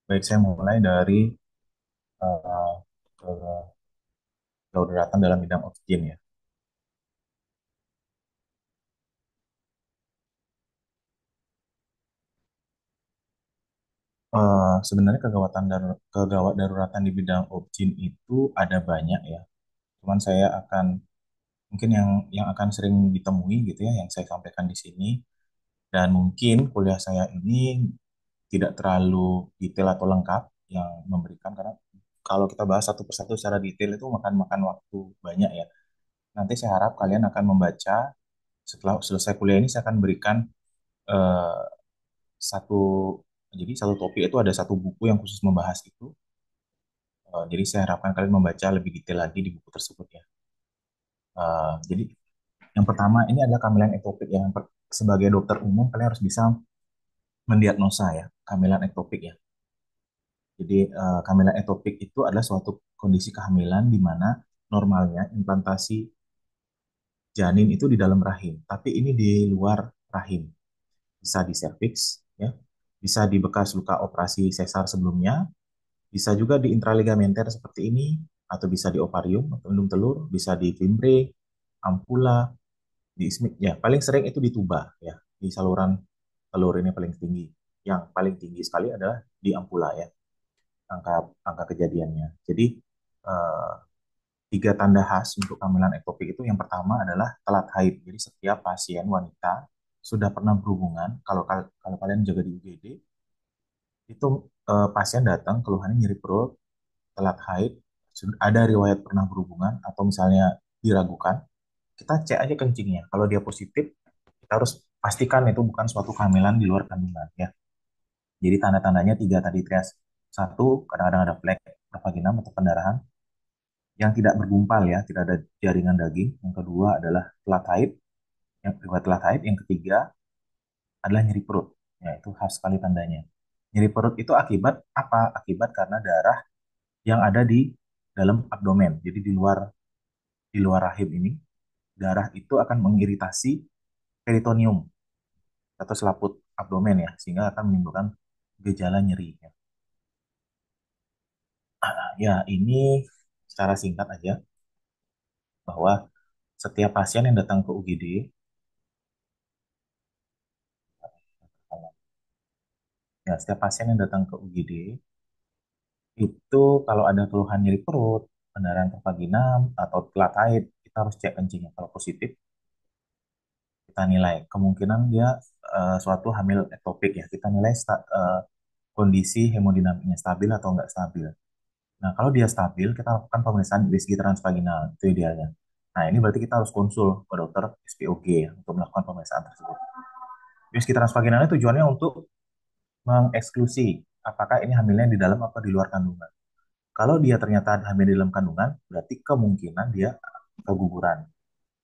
Baik, saya mulai dari eh, ke- kedaruratan dalam bidang oksigen ya. Sebenarnya kegawat daruratan di bidang oksigen itu ada banyak ya. Cuman saya akan mungkin yang akan sering ditemui gitu ya, yang saya sampaikan di sini. Dan mungkin kuliah saya ini tidak terlalu detail atau lengkap yang memberikan karena kalau kita bahas satu persatu secara detail itu makan makan waktu banyak ya. Nanti saya harap kalian akan membaca setelah selesai kuliah ini saya akan berikan eh, satu jadi satu topik itu ada satu buku yang khusus membahas itu. Jadi saya harapkan kalian membaca lebih detail lagi di buku tersebut ya. Jadi yang pertama ini adalah kehamilan ektopik yang sebagai dokter umum kalian harus bisa mendiagnosa ya kehamilan ektopik ya. Jadi kehamilan ektopik itu adalah suatu kondisi kehamilan di mana normalnya implantasi janin itu di dalam rahim, tapi ini di luar rahim. Bisa di serviks ya, bisa di bekas luka operasi sesar sebelumnya, bisa juga di intraligamenter seperti ini, atau bisa di ovarium atau indung telur, bisa di fimbre, ampula, di ismik. Ya, paling sering itu di tuba ya, di saluran telur ini paling tinggi. Yang paling tinggi sekali adalah di ampula ya, angka angka kejadiannya. Jadi eh, tiga tanda khas untuk kehamilan ektopik itu yang pertama adalah telat haid. Jadi setiap pasien wanita sudah pernah berhubungan, kalau kalian jaga di UGD, itu pasien datang keluhannya nyeri perut, telat haid, ada riwayat pernah berhubungan atau misalnya diragukan, kita cek aja kencingnya. Kalau dia positif, kita harus pastikan itu bukan suatu kehamilan di luar kandungan ya. Jadi tanda-tandanya tiga tadi trias. Satu, kadang-kadang ada flek provaginam atau pendarahan yang tidak bergumpal ya, tidak ada jaringan daging. Yang kedua adalah telat haid, yang kedua telat haid. Yang ketiga adalah nyeri perut. Ya, itu khas sekali tandanya. Nyeri perut itu akibat apa? Akibat karena darah yang ada di dalam abdomen. Jadi di luar rahim ini, darah itu akan mengiritasi peritoneum atau selaput abdomen ya, sehingga akan menimbulkan gejala nyeri. Ya, ini secara singkat aja bahwa setiap pasien yang datang ke UGD, ya setiap pasien yang datang ke UGD itu kalau ada keluhan nyeri perut, pendarahan vaginam atau telat haid, kita harus cek kencingnya. Kalau positif, kita nilai kemungkinan dia suatu hamil ektopik ya. Kita nilai kondisi hemodinamiknya stabil atau enggak stabil. Nah, kalau dia stabil, kita lakukan pemeriksaan USG transvaginal, itu idealnya. Nah, ini berarti kita harus konsul ke dokter SPOG ya, untuk melakukan pemeriksaan tersebut. USG transvaginal itu tujuannya untuk mengeksklusi apakah ini hamilnya di dalam atau di luar kandungan. Kalau dia ternyata hamil di dalam kandungan, berarti kemungkinan dia keguguran,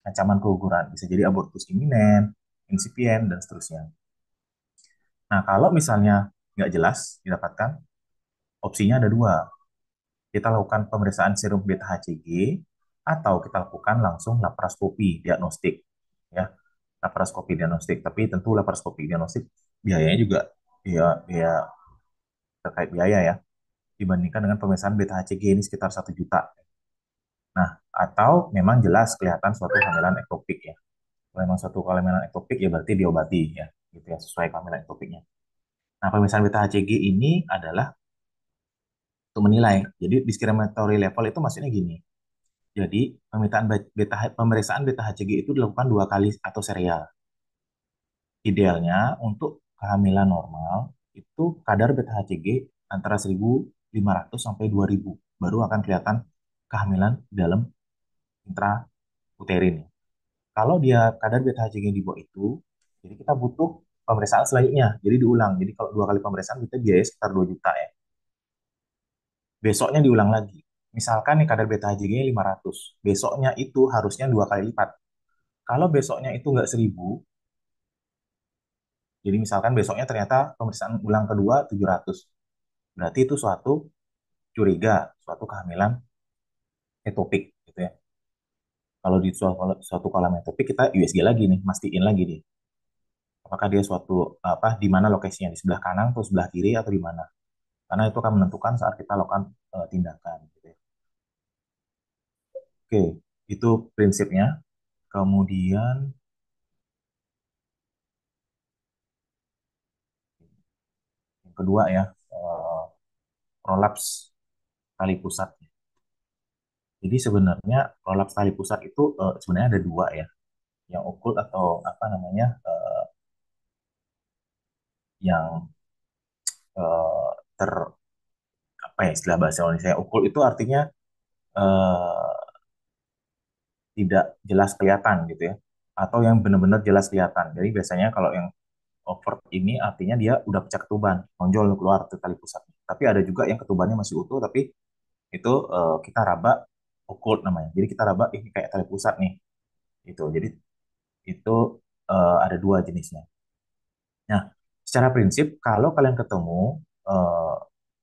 ancaman keguguran. Bisa jadi abortus iminen, insipien, dan seterusnya. Nah, kalau misalnya nggak jelas didapatkan, opsinya ada dua. Kita lakukan pemeriksaan serum beta HCG atau kita lakukan langsung laparoskopi diagnostik ya, laparoskopi diagnostik. Tapi tentu laparoskopi diagnostik biayanya juga ya, ya terkait biaya ya, dibandingkan dengan pemeriksaan beta HCG ini sekitar 1 juta. Nah, atau memang jelas kelihatan suatu kehamilan ektopik ya. Kalau memang suatu kehamilan ektopik ya berarti diobati ya, gitu ya, sesuai kehamilan ektopiknya. Nah, pemeriksaan beta HCG ini adalah untuk menilai. Jadi discriminatory level itu maksudnya gini. Jadi pemeriksaan beta HCG itu dilakukan 2 kali atau serial. Idealnya untuk kehamilan normal itu kadar beta HCG antara 1.500 sampai 2.000 baru akan kelihatan kehamilan dalam intrauterin. Kalau dia kadar beta HCG di bawah itu, jadi kita butuh pemeriksaan selanjutnya. Jadi diulang. Jadi kalau 2 kali pemeriksaan kita biaya sekitar 2 juta ya. Besoknya diulang lagi. Misalkan nih kadar beta HCG-nya 500. Besoknya itu harusnya 2 kali lipat. Kalau besoknya itu nggak 1.000, jadi misalkan besoknya ternyata pemeriksaan ulang kedua 700. Berarti itu suatu curiga, suatu kehamilan etopik gitu ya. Kalau di suatu kehamilan etopik kita USG lagi nih, mastiin lagi nih. Apakah dia suatu apa di mana lokasinya, di sebelah kanan atau sebelah kiri atau di mana. karena itu akan menentukan saat kita lakukan tindakan. Gitu ya. Oke, itu prinsipnya. Kemudian yang kedua ya, prolaps tali pusat. Jadi sebenarnya prolaps tali pusat itu sebenarnya ada dua ya, yang okul atau apa namanya, yang eh, ter apa ya istilah bahasa Indonesia okul itu artinya eh, tidak jelas kelihatan gitu ya, atau yang benar-benar jelas kelihatan. Jadi biasanya kalau yang overt ini artinya dia udah pecah ketuban, nonjol keluar ke tali pusatnya. Tapi ada juga yang ketubannya masih utuh, tapi itu kita raba occult namanya. Jadi kita raba ini kayak tali pusat nih, itu. Jadi itu ada dua jenisnya. Nah, secara prinsip kalau kalian ketemu eh,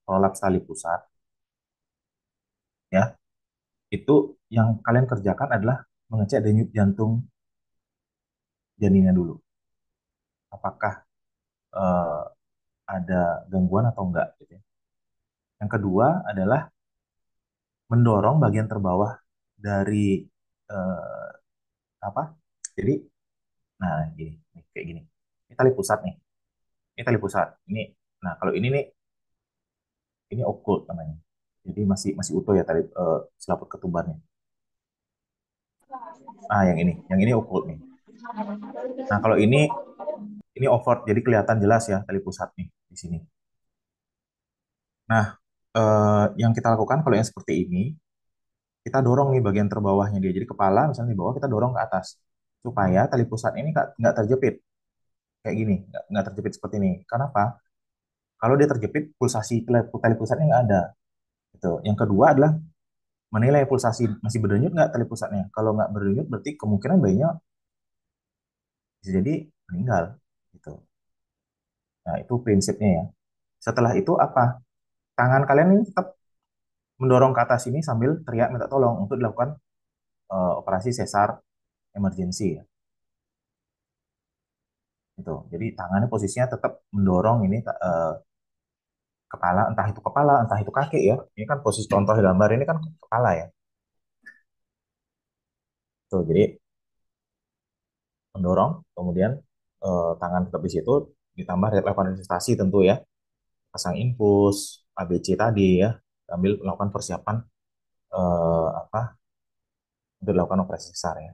prolaps tali pusat, ya itu yang kalian kerjakan adalah mengecek denyut jantung janinnya dulu. Apakah eh, ada gangguan atau enggak gitu ya. Yang kedua adalah mendorong bagian terbawah dari eh, apa? Jadi, nah gini, nih, kayak gini. Ini tali pusat nih. Ini tali pusat. Ini, nah kalau ini nih, ini occult namanya. Jadi masih masih utuh ya tali selaput ketubannya. Ah, yang ini occult nih. Nah kalau ini overt, jadi kelihatan jelas ya tali pusat nih di sini. Nah, yang kita lakukan kalau yang seperti ini, kita dorong nih bagian terbawahnya dia. Jadi kepala misalnya di bawah kita dorong ke atas supaya tali pusat ini nggak terjepit kayak gini, nggak terjepit seperti ini. Kenapa? Kalau dia terjepit, pulsasi tali pusatnya nggak ada. Gitu. Yang kedua adalah menilai pulsasi masih berdenyut nggak tali pusatnya. Kalau nggak berdenyut, berarti kemungkinan bayinya bisa jadi meninggal. Gitu. Nah itu prinsipnya ya. Setelah itu apa? Tangan kalian ini tetap mendorong ke atas ini sambil teriak minta tolong untuk dilakukan operasi sesar emergency ya. Gitu. Jadi tangannya posisinya tetap mendorong ini kepala, entah itu kaki ya. Ini kan posisi contoh di gambar ini kan kepala ya. Tuh, jadi mendorong, kemudian tangan tetap di situ, ditambah lakukan investasi tentu ya, pasang infus, ABC tadi ya, sambil melakukan persiapan apa untuk dilakukan operasi sesar ya.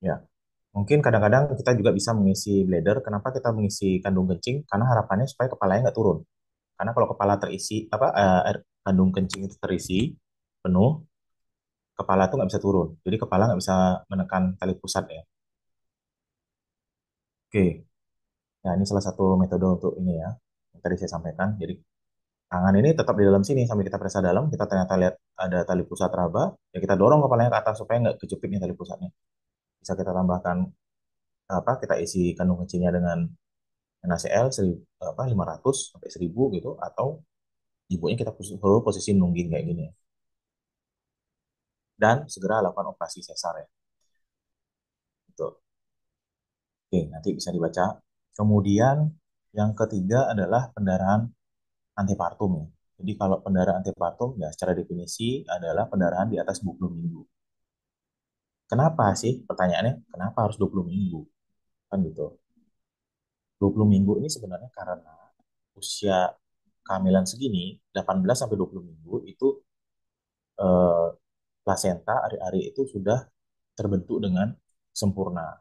Ya, mungkin kadang-kadang kita juga bisa mengisi bladder. Kenapa kita mengisi kandung kencing? Karena harapannya supaya kepalanya nggak turun. Karena kalau kepala terisi, apa air kandung kencing itu terisi penuh, kepala tuh nggak bisa turun. Jadi kepala nggak bisa menekan tali pusat ya. Oke, nah ini salah satu metode untuk ini ya, yang tadi saya sampaikan. Jadi tangan ini tetap di dalam sini sambil kita periksa dalam, kita ternyata lihat ada tali pusat raba, ya kita dorong kepalanya ke atas supaya nggak kejepit nih tali pusatnya. Bisa kita tambahkan apa, kita isi kandung kecilnya dengan NaCl 500 sampai 1000 gitu, atau ibunya kita suruh posisi nungging kayak gini ya. Dan segera lakukan operasi sesar ya. Gitu. Oke, nanti bisa dibaca. Kemudian yang ketiga adalah pendarahan antepartum ya. Jadi kalau pendarahan antepartum ya secara definisi adalah pendarahan di atas 20 minggu. Kenapa sih? Pertanyaannya, kenapa harus 20 minggu? Kan gitu. 20 minggu ini sebenarnya karena usia kehamilan segini, 18 sampai 20 minggu itu eh, plasenta ari-ari itu sudah terbentuk dengan sempurna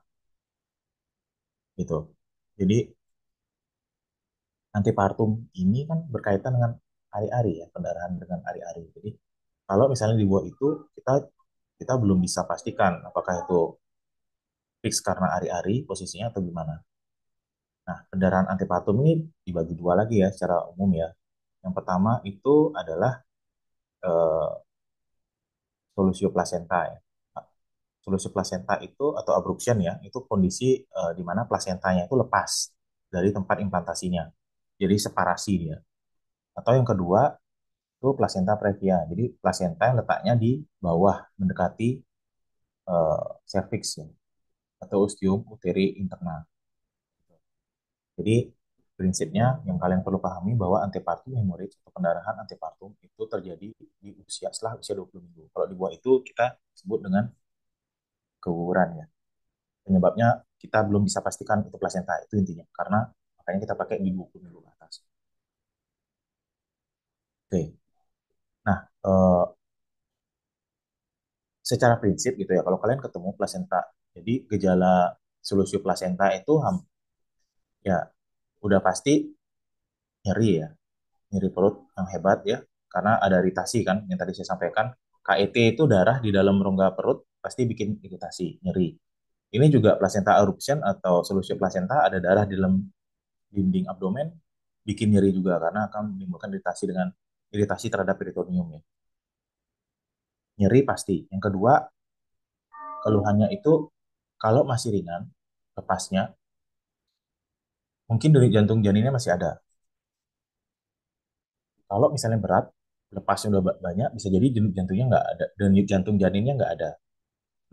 gitu. Jadi antepartum ini kan berkaitan dengan ari-ari ya, pendarahan dengan ari-ari. Jadi kalau misalnya di bawah itu kita kita belum bisa pastikan apakah itu fix karena ari-ari posisinya atau gimana. Nah, pendarahan antepartum ini dibagi dua lagi ya secara umum ya. Yang pertama itu adalah eh, solusio plasenta ya. Nah, solusio plasenta itu atau abruption ya, itu kondisi di mana plasentanya itu lepas dari tempat implantasinya. Jadi separasi dia. Atau yang kedua itu plasenta previa. Jadi plasenta yang letaknya di bawah mendekati cervix ya, atau ostium uteri interna. Jadi prinsipnya yang kalian perlu pahami bahwa antepartum hemorrhage atau pendarahan antepartum itu terjadi di usia setelah usia 20 minggu. Kalau di bawah itu kita sebut dengan keguguran ya. Penyebabnya kita belum bisa pastikan itu plasenta, itu intinya. Karena makanya kita pakai di 20 minggu ke atas. Oke. Nah, secara prinsip gitu ya, kalau kalian ketemu plasenta, jadi gejala selusio plasenta itu ya udah pasti nyeri ya, nyeri perut yang hebat ya, karena ada iritasi kan, yang tadi saya sampaikan. KET itu darah di dalam rongga perut pasti bikin iritasi, nyeri. Ini juga placenta eruption atau selusio plasenta ada darah di dalam dinding abdomen, bikin nyeri juga karena akan menimbulkan iritasi terhadap peritoneum ya. Nyeri pasti. Yang kedua, keluhannya itu kalau masih ringan, lepasnya, mungkin denyut jantung janinnya masih ada. Kalau misalnya berat, lepasnya udah banyak, bisa jadi denyut jantungnya nggak ada, denyut jantung janinnya nggak ada.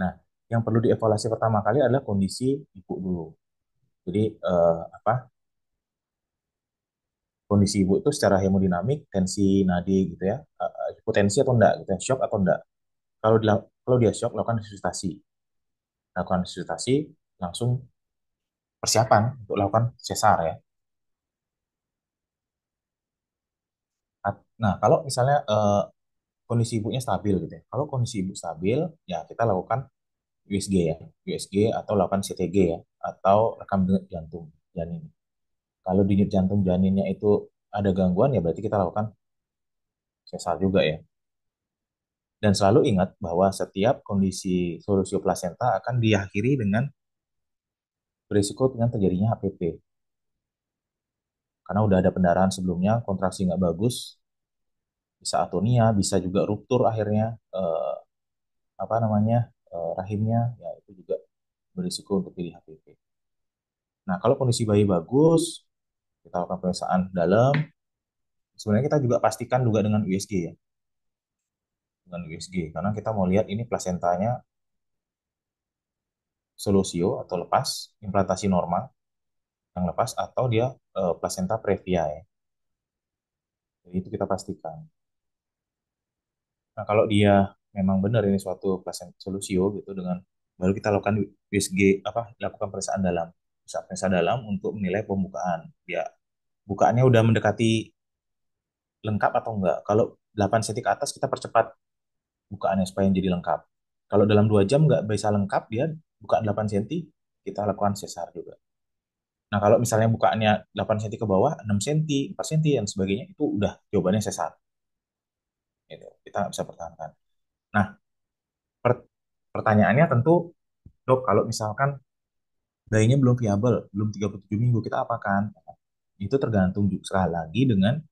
Nah, yang perlu dievaluasi pertama kali adalah kondisi ibu dulu. Jadi apa? Kondisi ibu itu secara hemodinamik, tensi nadi gitu ya, hipotensi atau enggak gitu ya, shock atau enggak. Kalau dia shock, lakukan resusitasi, langsung persiapan untuk lakukan sesar ya. Nah, kalau misalnya kondisi ibunya stabil gitu ya. Kalau kondisi ibu stabil, ya kita lakukan USG ya, USG atau lakukan CTG ya, atau rekam denyut jantung janin. Kalau denyut jantung janinnya itu ada gangguan, ya berarti kita lakukan sesar juga ya. Dan selalu ingat bahwa setiap kondisi solusio plasenta akan diakhiri dengan berisiko dengan terjadinya HPP. Karena udah ada pendarahan sebelumnya, kontraksi nggak bagus, bisa atonia, bisa juga ruptur akhirnya apa namanya rahimnya, ya itu juga berisiko untuk jadi HPV. Nah, kalau kondisi bayi bagus, kita lakukan pemeriksaan dalam. Sebenarnya kita juga pastikan juga dengan USG ya, dengan USG, karena kita mau lihat ini plasentanya solusio atau lepas, implantasi normal yang lepas atau dia plasenta previa ya. Jadi itu kita pastikan. Nah, kalau dia memang benar ini suatu plasenta solusio gitu dengan baru kita lakukan USG apa lakukan pemeriksaan dalam untuk menilai pembukaan. Ya, bukaannya udah mendekati lengkap atau enggak. Kalau 8 cm ke atas kita percepat bukaannya supaya jadi lengkap. Kalau dalam 2 jam nggak bisa lengkap dia bukaan 8 cm, kita lakukan sesar juga. Nah, kalau misalnya bukaannya 8 cm ke bawah, 6 cm, 4 cm, dan sebagainya, itu udah jawabannya sesar. Gitu. Kita nggak bisa pertahankan. Nah, per- pertanyaannya tentu, dok, kalau misalkan bayinya belum viable, belum 37 minggu, kita apakan? Itu tergantung juga sekali lagi dengan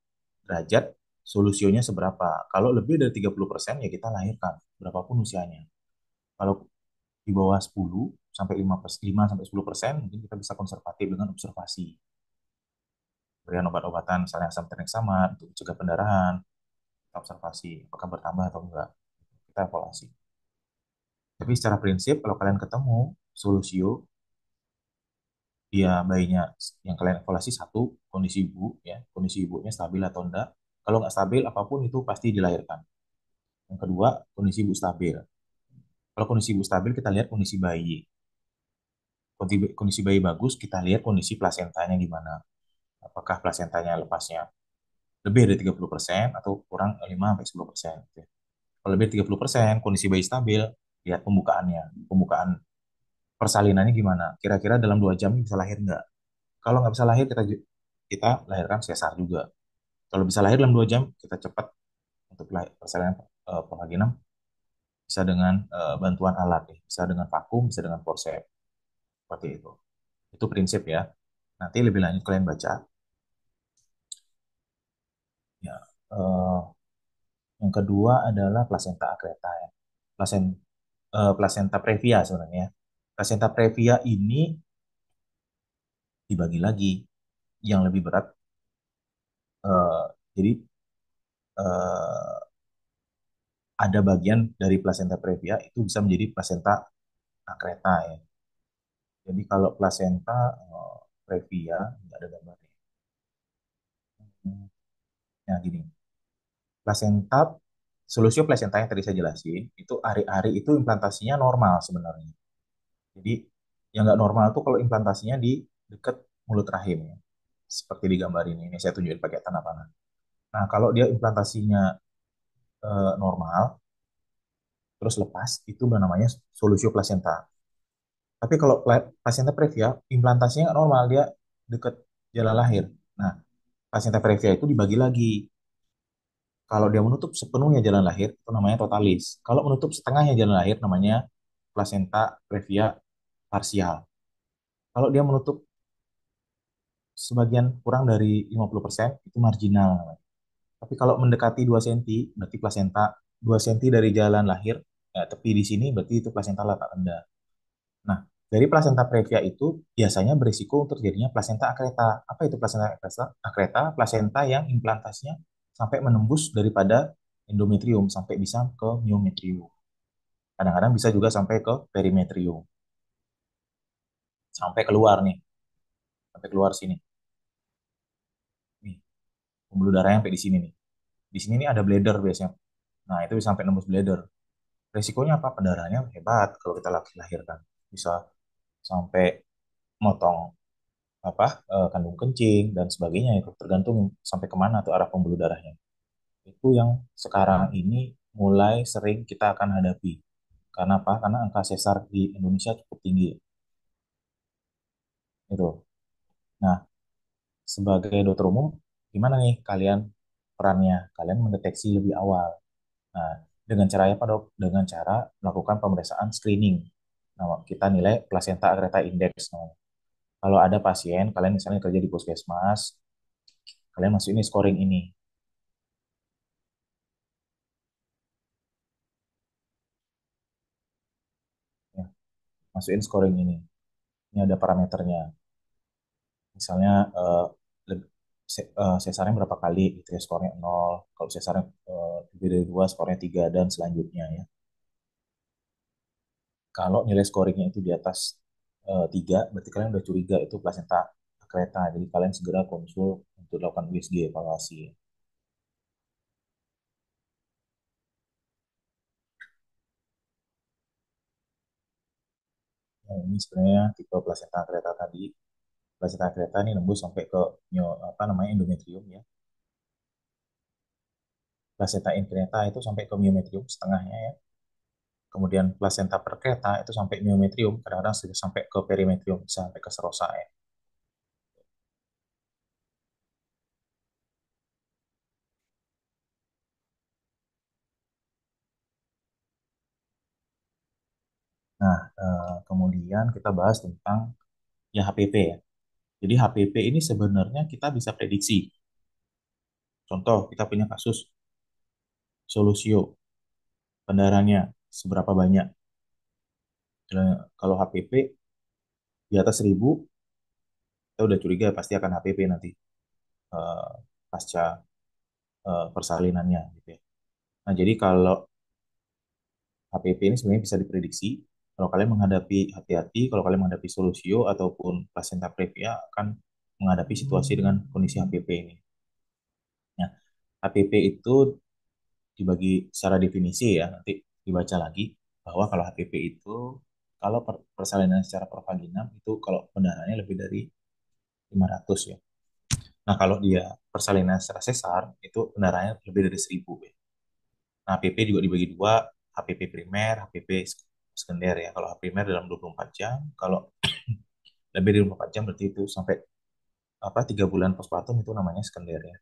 derajat solusionya seberapa. Kalau lebih dari 30% ya kita lahirkan, berapapun usianya. Kalau di bawah 10 sampai 5 sampai 10%, mungkin kita bisa konservatif dengan observasi. Berikan obat-obatan, misalnya asam tranexamat untuk mencegah pendarahan, kita observasi apakah bertambah atau enggak. Kita evaluasi. Tapi secara prinsip, kalau kalian ketemu solusio, dia bayinya yang kalian evaluasi satu, kondisi ibu, ya, kondisi ibunya stabil atau enggak. Kalau nggak stabil, apapun itu pasti dilahirkan. Yang kedua, kondisi ibu stabil. Kalau kondisi ibu stabil, kita lihat kondisi bayi. Kondisi bayi bagus, kita lihat kondisi plasentanya gimana. Apakah plasentanya lepasnya lebih dari 30% atau kurang 5-10%. Kalau lebih dari 30%, kondisi bayi stabil, lihat pembukaannya. Pembukaan persalinannya gimana. Kira-kira dalam 2 jam bisa lahir nggak? Kalau nggak bisa lahir, kita lahirkan sesar juga. Kalau bisa lahir dalam 2 jam, kita cepat untuk persalinan pervaginam. Bisa dengan bantuan alat, ya. Bisa dengan vakum, bisa dengan forceps. Seperti itu. Itu prinsip ya. Nanti lebih lanjut kalian baca. Ya, yang kedua adalah placenta accreta ya. Placenta previa sebenarnya. Placenta previa ini dibagi lagi yang lebih berat. Jadi eh, ada bagian dari placenta previa itu bisa menjadi placenta accreta ya. Jadi kalau placenta previa, nggak ada gambarnya. Nah, gini, plasenta, solusio plasenta yang tadi saya jelasin, itu ari-ari itu implantasinya normal sebenarnya. Jadi, yang nggak normal tuh kalau implantasinya di dekat mulut rahim, ya. Seperti di gambar ini saya tunjukin pakai tanda panah. Nah, kalau dia implantasinya normal, terus lepas, itu namanya solusio plasenta. Tapi kalau placenta previa, implantasinya nggak normal, dia dekat jalan lahir. Nah, placenta previa itu dibagi lagi. Kalau dia menutup sepenuhnya jalan lahir, itu namanya totalis. Kalau menutup setengahnya jalan lahir, namanya placenta previa parsial. Kalau dia menutup sebagian kurang dari 50%, itu marginal namanya. Tapi kalau mendekati 2 cm, berarti placenta 2 cm dari jalan lahir, ya, tepi di sini, berarti itu placenta letak rendah. Nah, dari plasenta previa itu biasanya berisiko untuk terjadinya plasenta akreta. Apa itu plasenta akreta? Akreta, plasenta yang implantasinya sampai menembus daripada endometrium sampai bisa ke myometrium. Kadang-kadang bisa juga sampai ke perimetrium. Sampai keluar nih, sampai keluar sini. Nih, pembuluh darahnya sampai di sini nih. Di sini nih ada bladder biasanya. Nah, itu bisa sampai nembus bladder. Resikonya apa? Pendarahannya hebat kalau kita laki lahirkan. Bisa sampai motong kandung kencing dan sebagainya itu tergantung sampai kemana tuh arah pembuluh darahnya. Itu yang sekarang ini mulai sering kita akan hadapi. Karena apa? Karena angka sesar di Indonesia cukup tinggi. Itu. Nah, sebagai dokter umum, gimana nih kalian perannya? Kalian mendeteksi lebih awal. Nah, dengan cara apa dok? Dengan cara melakukan pemeriksaan screening. Nah, kita nilai placenta akreta index. Nah, kalau ada pasien, kalian misalnya kerja di puskesmas, kalian masukin scoring ini. Ya, masukin scoring ini. Ini ada parameternya. Misalnya sesarnya berapa kali gitu ya, skornya 0. Kalau sesarnya lebih dari 2, skornya 3 dan selanjutnya ya. Kalau nilai scoringnya itu di atas 3, berarti kalian udah curiga itu plasenta akreta. Jadi kalian segera konsul untuk dilakukan USG evaluasi. Nah, ini sebenarnya tipe plasenta akreta tadi. Plasenta akreta ini nembus sampai ke apa namanya endometrium ya. Plasenta increta itu sampai ke myometrium setengahnya ya. Kemudian plasenta percreta itu sampai myometrium, kadang-kadang sudah sampai ke perimetrium, bisa sampai ke serosa ya. Nah, kemudian kita bahas tentang ya HPP ya. Jadi HPP ini sebenarnya kita bisa prediksi. Contoh, kita punya kasus solusio, pendarahannya seberapa banyak. Kalau HPP di atas 1000, kita udah curiga pasti akan HPP nanti eh, pasca persalinannya gitu ya. Nah, jadi kalau HPP ini sebenarnya bisa diprediksi. Kalau kalian menghadapi hati-hati, kalau kalian menghadapi solusio ataupun placenta previa akan menghadapi situasi dengan kondisi HPP ini. Nah, HPP itu dibagi secara definisi ya, nanti dibaca lagi bahwa kalau HPP itu kalau persalinan secara pervaginam itu kalau pendarahannya lebih dari 500 ya. Nah, kalau dia persalinan secara sesar itu pendarahannya lebih dari 1000 ya. Nah, HPP juga dibagi dua, HPP primer, HPP sekunder ya. Kalau HPP primer dalam 24 jam, kalau lebih dari 24 jam berarti itu sampai 3 bulan postpartum itu namanya sekunder ya.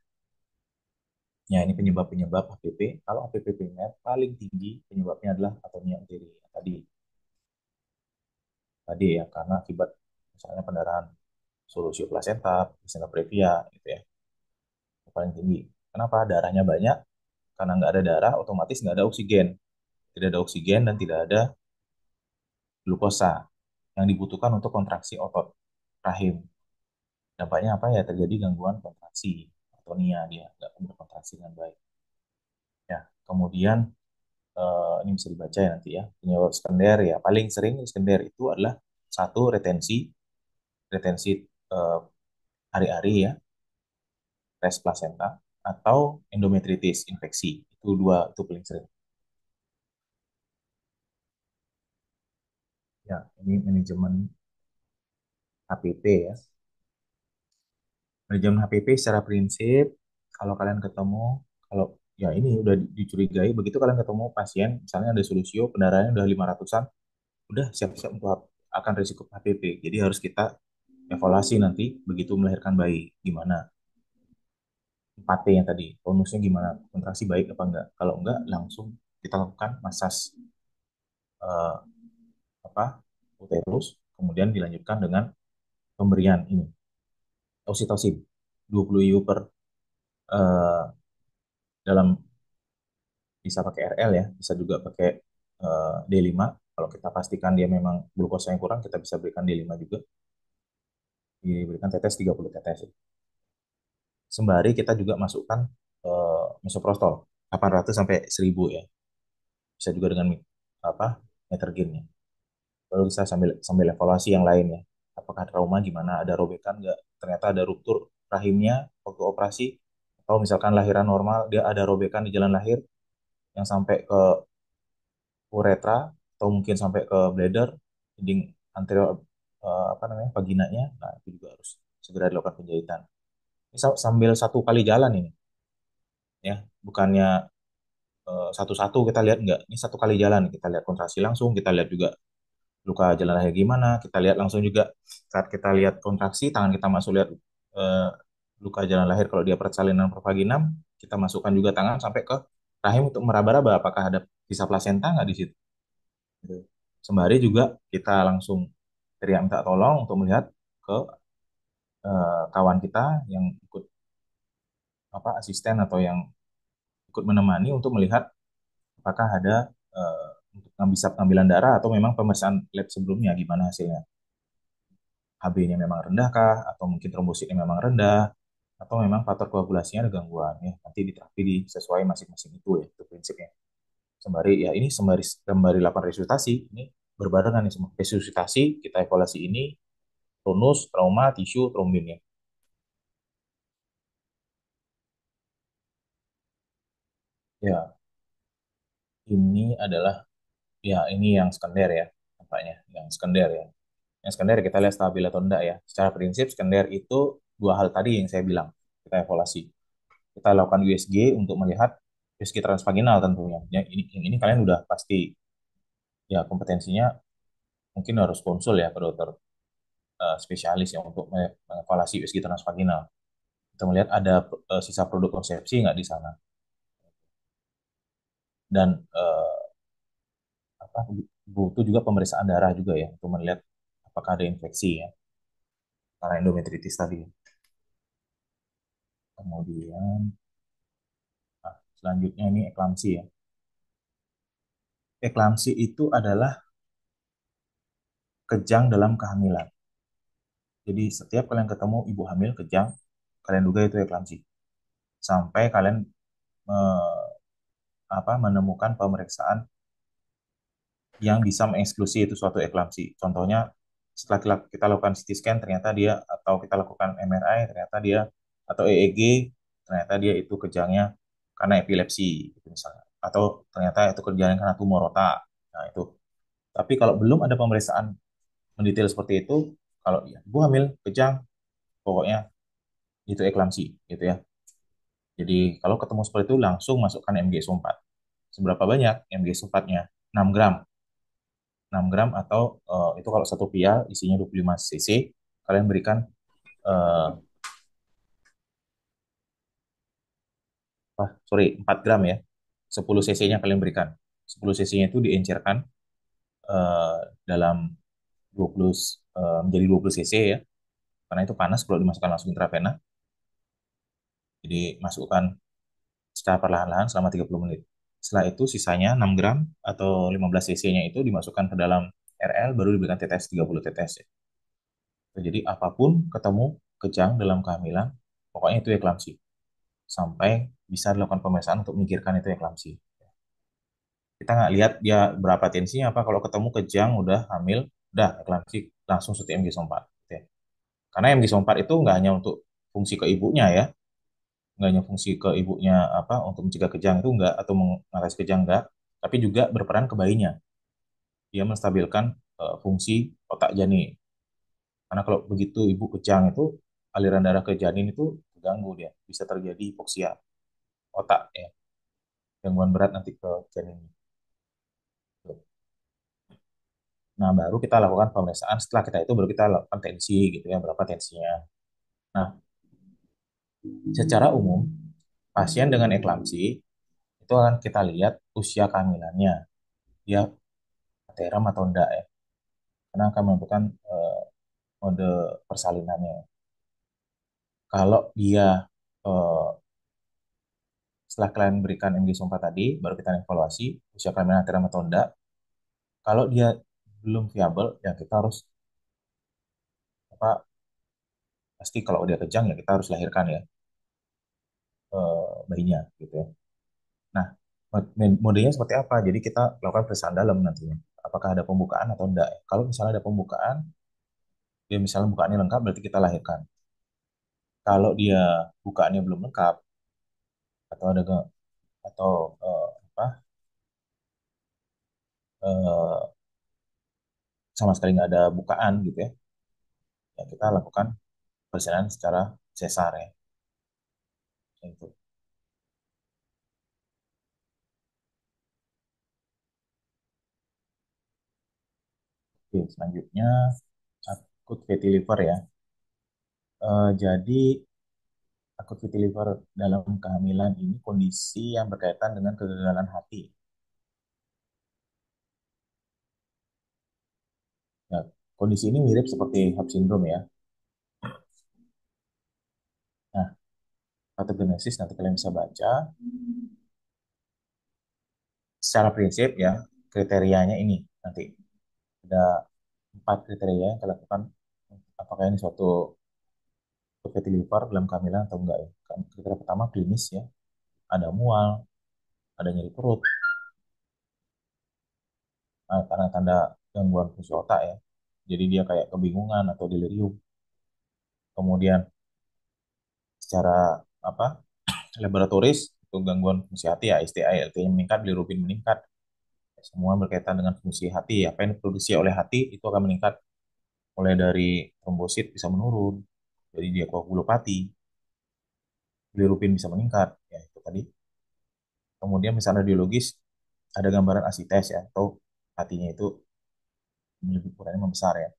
Ya, ini penyebab-penyebab HPP. Kalau HPP primer paling tinggi penyebabnya adalah atonia anterior tadi tadi ya, karena akibat misalnya pendarahan solusio plasenta, placenta previa gitu ya, yang paling tinggi. Kenapa? Darahnya banyak, karena nggak ada darah otomatis nggak ada oksigen. Tidak ada oksigen dan tidak ada glukosa yang dibutuhkan untuk kontraksi otot rahim. Dampaknya apa ya? Terjadi gangguan kontraksi, atonia, dia nggak berkontraksi dengan baik. Ya, kemudian ini bisa dibaca ya nanti ya. Penyebab sekunder ya paling sering sekunder itu adalah satu retensi, retensi eh, hari-hari ya, tes plasenta, atau endometritis, infeksi. Itu dua, itu paling sering. Ya, ini manajemen HPP ya. Manajemen HPP secara prinsip, kalau kalian ketemu, kalau ya ini udah dicurigai, begitu kalian ketemu pasien, misalnya ada solusio, pendarahannya udah 500-an, udah siap-siap untuk akan risiko HPP. Jadi harus kita evaluasi nanti begitu melahirkan bayi, gimana 4T yang tadi, tonusnya gimana, kontraksi baik apa enggak. Kalau enggak, langsung kita lakukan masas eh, apa uterus, kemudian dilanjutkan dengan pemberian ini oksitosin 20 IU per eh, dalam, bisa pakai RL ya, bisa juga pakai D5. Kalau kita pastikan dia memang glukosanya kurang, kita bisa berikan D5 juga, diberikan tetes 30 tetes. Sembari kita juga masukkan misoprostol 800 sampai 1000 ya. Bisa juga dengan apa meterginnya. Lalu bisa sambil sambil evaluasi yang lain ya. Apakah trauma gimana? Ada robekan nggak? Ternyata ada ruptur rahimnya waktu operasi. Atau misalkan lahiran normal, dia ada robekan di jalan lahir yang sampai ke uretra atau mungkin sampai ke bladder, dinding anterior apa namanya vaginanya. Nah, itu juga harus segera dilakukan penjahitan. Ini sambil satu kali jalan ini ya, bukannya satu-satu kita lihat enggak. Ini satu kali jalan, kita lihat kontraksi langsung, kita lihat juga luka jalan lahir gimana, kita lihat langsung juga saat kita lihat kontraksi, tangan kita masuk lihat eh, luka jalan lahir kalau dia persalinan pervaginam, kita masukkan juga tangan sampai ke rahim untuk meraba-raba apakah ada sisa plasenta nggak di situ. Gitu. Sembari juga kita langsung teriak minta tolong untuk melihat ke kawan kita yang ikut apa asisten atau yang ikut menemani untuk melihat apakah ada eh, untuk bisa pengambilan darah atau memang pemeriksaan lab sebelumnya gimana hasilnya. HB-nya memang rendah kah, atau mungkin trombositnya memang rendah, atau memang faktor koagulasinya ada gangguan ya. Nanti diterapi di sesuai masing-masing itu ya, itu prinsipnya. Sembari ya ini sembari lakukan resusitasi, ini berbarengan nih semua. Resusitasi, kita evaluasi ini, tonus, trauma, tisu, trombin ya. Ya, ini adalah ya ini yang sekunder ya, tampaknya yang sekunder ya. Yang sekunder kita lihat stabil atau enggak ya. Secara prinsip sekunder itu dua hal tadi yang saya bilang. Kita evaluasi. Kita lakukan USG untuk melihat USG transvaginal tentunya. Ya, ini kalian udah pasti ya kompetensinya mungkin harus konsul ya ke dokter spesialis ya untuk mengevaluasi USG transvaginal. Kita melihat ada sisa produk konsepsi nggak di sana dan apa butuh juga pemeriksaan darah juga ya untuk melihat apakah ada infeksi ya karena endometritis tadi. Kemudian selanjutnya ini eklamsi ya. Eklamsi itu adalah kejang dalam kehamilan. Jadi setiap kalian ketemu ibu hamil kejang, kalian duga itu eklamsi. Sampai kalian eh, menemukan pemeriksaan yang bisa mengeksklusi itu suatu eklamsi. Contohnya setelah kita lakukan CT scan ternyata dia atau kita lakukan MRI ternyata dia atau EEG ternyata dia itu kejangnya karena epilepsi gitu misalnya. Atau ternyata itu kejangnya karena tumor otak. Nah, itu. Tapi kalau belum ada pemeriksaan mendetail seperti itu, kalau ya, ibu hamil kejang pokoknya itu eklamsi gitu ya. Jadi kalau ketemu seperti itu langsung masukkan MgSO4. Seberapa banyak MgSO4-nya? 6 gram. 6 gram atau itu kalau satu vial isinya 25 cc, kalian berikan eh, sorry 4 gram ya. 10 cc-nya kalian berikan. 10 cc-nya itu diencerkan eh, dalam 20 menjadi 20 cc ya. Karena itu panas kalau dimasukkan langsung intravena. Jadi masukkan secara perlahan-lahan selama 30 menit. Setelah itu sisanya 6 gram atau 15 cc-nya itu dimasukkan ke dalam RL baru diberikan tetes 30 tetes ya. Jadi apapun ketemu kejang dalam kehamilan, pokoknya itu eklamsi. Sampai bisa dilakukan pemeriksaan untuk memikirkan itu eklamsi. Kita nggak lihat dia berapa tensinya apa, kalau ketemu kejang udah hamil, udah eklamsi langsung suntik MG4. Gitu ya. Karena yang disompat itu nggak hanya untuk fungsi ke ibunya ya, nggak hanya fungsi ke ibunya apa untuk mencegah kejang itu enggak atau mengatasi kejang enggak, tapi juga berperan ke bayinya. Dia menstabilkan fungsi otak janin. Karena kalau begitu ibu kejang itu aliran darah ke janin itu terganggu dia, bisa terjadi hipoksia otak ya, gangguan berat nanti ke janin. Nah, baru kita lakukan pemeriksaan. Setelah kita itu baru kita lakukan tensi gitu ya, berapa tensinya. Nah, secara umum pasien dengan eklamsi itu akan kita lihat usia kehamilannya, dia teram atau enggak ya, karena akan menentukan mode persalinannya. Kalau dia eh, setelah kalian berikan MG Sumpah tadi, baru kita evaluasi usia kehamilan teram atau enggak. Kalau dia belum viable, ya kita harus apa pasti kalau dia kejang ya kita harus lahirkan ya bayinya gitu ya. Nah, modenya seperti apa? Jadi kita lakukan pemeriksaan dalam nantinya. Apakah ada pembukaan atau enggak? Kalau misalnya ada pembukaan, dia misalnya bukaannya lengkap, berarti kita lahirkan. Kalau dia bukaannya belum lengkap atau ada atau apa eh, sama sekali nggak ada bukaan gitu ya, ya kita lakukan persalinan secara sesar ya. Itu. Oke, selanjutnya akut fatty liver ya. Jadi akut fatty liver dalam kehamilan ini kondisi yang berkaitan dengan kegagalan hati. Ya, kondisi ini mirip seperti HEP syndrome ya. Nah, patogenesis nanti kalian bisa baca. Secara prinsip ya, kriterianya ini nanti ada 4 kriteria yang kita lakukan. Apakah ini suatu fatty liver dalam kehamilan atau enggak ya. Kriteria pertama klinis ya, ada mual, ada nyeri perut, tanda-tanda gangguan fungsi otak ya. Jadi dia kayak kebingungan atau delirium. Kemudian secara apa laboratoris itu gangguan fungsi hati ya, STI, LT-nya meningkat, bilirubin meningkat. Semua berkaitan dengan fungsi hati ya. Apa yang diproduksi oleh hati itu akan meningkat mulai dari trombosit bisa menurun, jadi dia koagulopati, bilirubin bisa meningkat, ya itu tadi. Kemudian misalnya radiologis ada gambaran asites ya, atau hatinya itu lebih kurangnya membesar ya.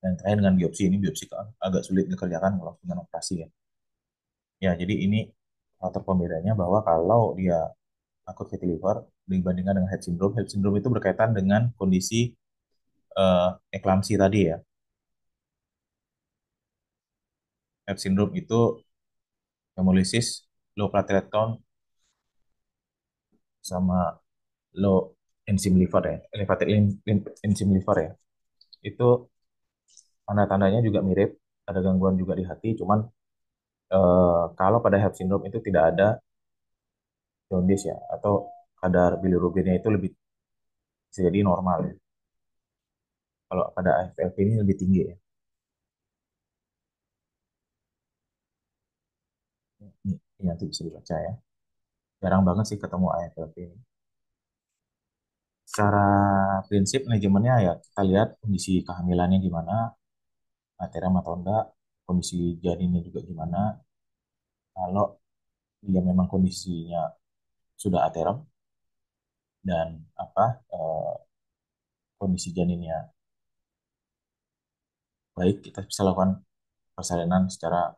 Dan terakhir dengan biopsi, ini biopsi kan agak sulit dikerjakan kalau dengan operasi ya. Ya, jadi ini faktor pembedanya bahwa kalau dia akut fatty liver dibandingkan dengan head syndrome itu berkaitan dengan kondisi eklamsi tadi ya. Head syndrome itu hemolisis, low platelet count, sama low enzim liver ya, elevated enzim liver ya. Itu tanda-tandanya juga mirip, ada gangguan juga di hati, cuman kalau pada HEP syndrome itu tidak ada jaundice ya, atau kadar bilirubinnya itu lebih bisa jadi normal ya. Kalau pada AFLP ini lebih tinggi ya. Ini nanti bisa dibaca ya. Jarang banget sih ketemu AFLP ini. Secara prinsip manajemennya ya kita lihat kondisi kehamilannya gimana, ateram atau enggak, kondisi janinnya juga gimana. Kalau dia memang kondisinya sudah ateram dan kondisi janinnya baik, kita bisa lakukan persalinan secara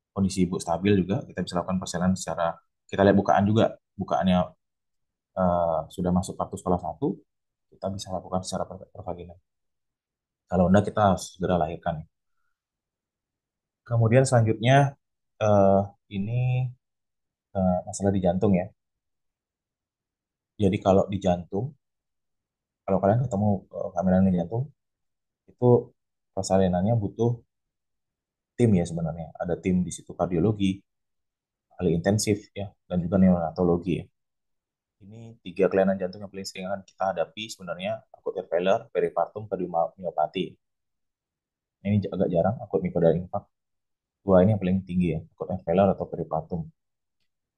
kondisi ibu stabil juga, kita bisa lakukan persalinan secara kita lihat bukaan juga, bukaannya sudah masuk kartu sekolah 1, kita bisa lakukan secara pervaginal. Kalau enggak kita harus segera lahirkan. Kemudian selanjutnya eh, ini masalah di jantung ya. Jadi kalau di jantung, kalau kalian ketemu kehamilan di jantung, itu persalinannya butuh tim ya sebenarnya. Ada tim di situ kardiologi, ahli intensif ya, dan juga neonatologi ya. Ini 3 kelainan jantung yang paling sering akan kita hadapi sebenarnya: akut heart failure, peripartum, kardiomyopati. Ini agak jarang akut miokardial infark. Dua ini yang paling tinggi ya, akut heart failure atau peripartum.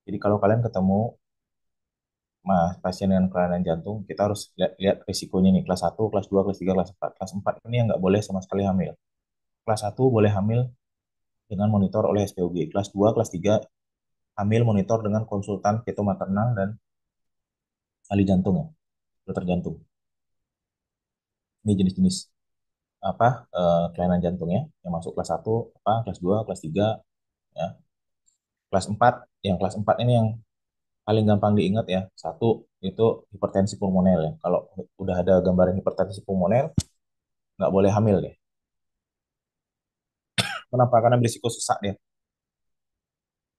Jadi kalau kalian ketemu pasien dengan kelainan jantung, kita harus lihat risikonya nih, kelas satu, kelas 2, kelas 3, kelas 4. Kelas 4 ini yang nggak boleh sama sekali hamil. Kelas satu boleh hamil dengan monitor oleh SPOG. Kelas 2, kelas 3 hamil monitor dengan konsultan keto maternal dan ahli jantung ya, dokter jantung. Ini jenis-jenis apa kelainan jantungnya yang masuk kelas satu, apa kelas 2, kelas 3 ya. Kelas 4, yang kelas 4 ini yang paling gampang diingat ya. Satu itu hipertensi pulmoner ya. Kalau udah ada gambaran hipertensi pulmoner, nggak boleh hamil deh. Kenapa? Karena berisiko sesak dia.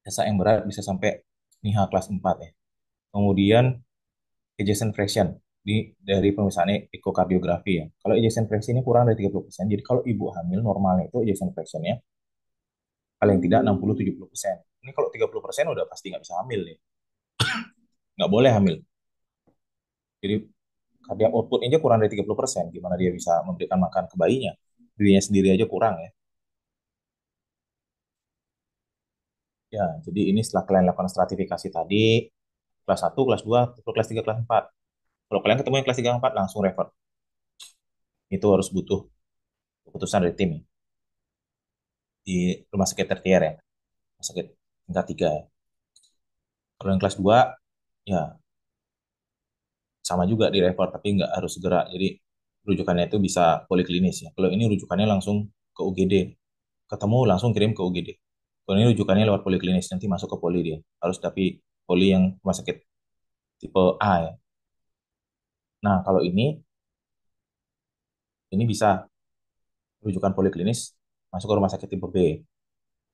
Sesak yang berat bisa sampai NIHA kelas 4 ya. Kemudian ejection fraction dari pemeriksaan ekokardiografi ya. Kalau ejection fraction ini kurang dari 30%. Jadi kalau ibu hamil normalnya itu ejection fractionnya paling tidak 60-70%. Ini kalau 30% udah pasti nggak bisa hamil nih. Nggak boleh hamil. Jadi cardiac output aja kurang dari 30%. Gimana dia bisa memberikan makan ke bayinya? Dirinya sendiri aja kurang ya. Ya, jadi ini setelah kalian lakukan stratifikasi tadi, kelas satu, kelas 2, kelas 3, kelas 4. Kalau kalian ketemu yang kelas 3, 4, langsung refer. Itu harus butuh keputusan dari tim ya. Di rumah sakit tertier ya, rumah sakit tingkat 3 ya. Kalau yang kelas 2, ya sama juga di refer, tapi nggak harus segera. Jadi rujukannya itu bisa poliklinis ya. Kalau ini rujukannya langsung ke UGD. Ketemu langsung kirim ke UGD. Kalau ini rujukannya lewat poliklinis, nanti masuk ke poli dia. Harus tapi poli yang rumah sakit tipe A ya. Nah, kalau ini bisa rujukan poliklinis masuk ke rumah sakit tipe B.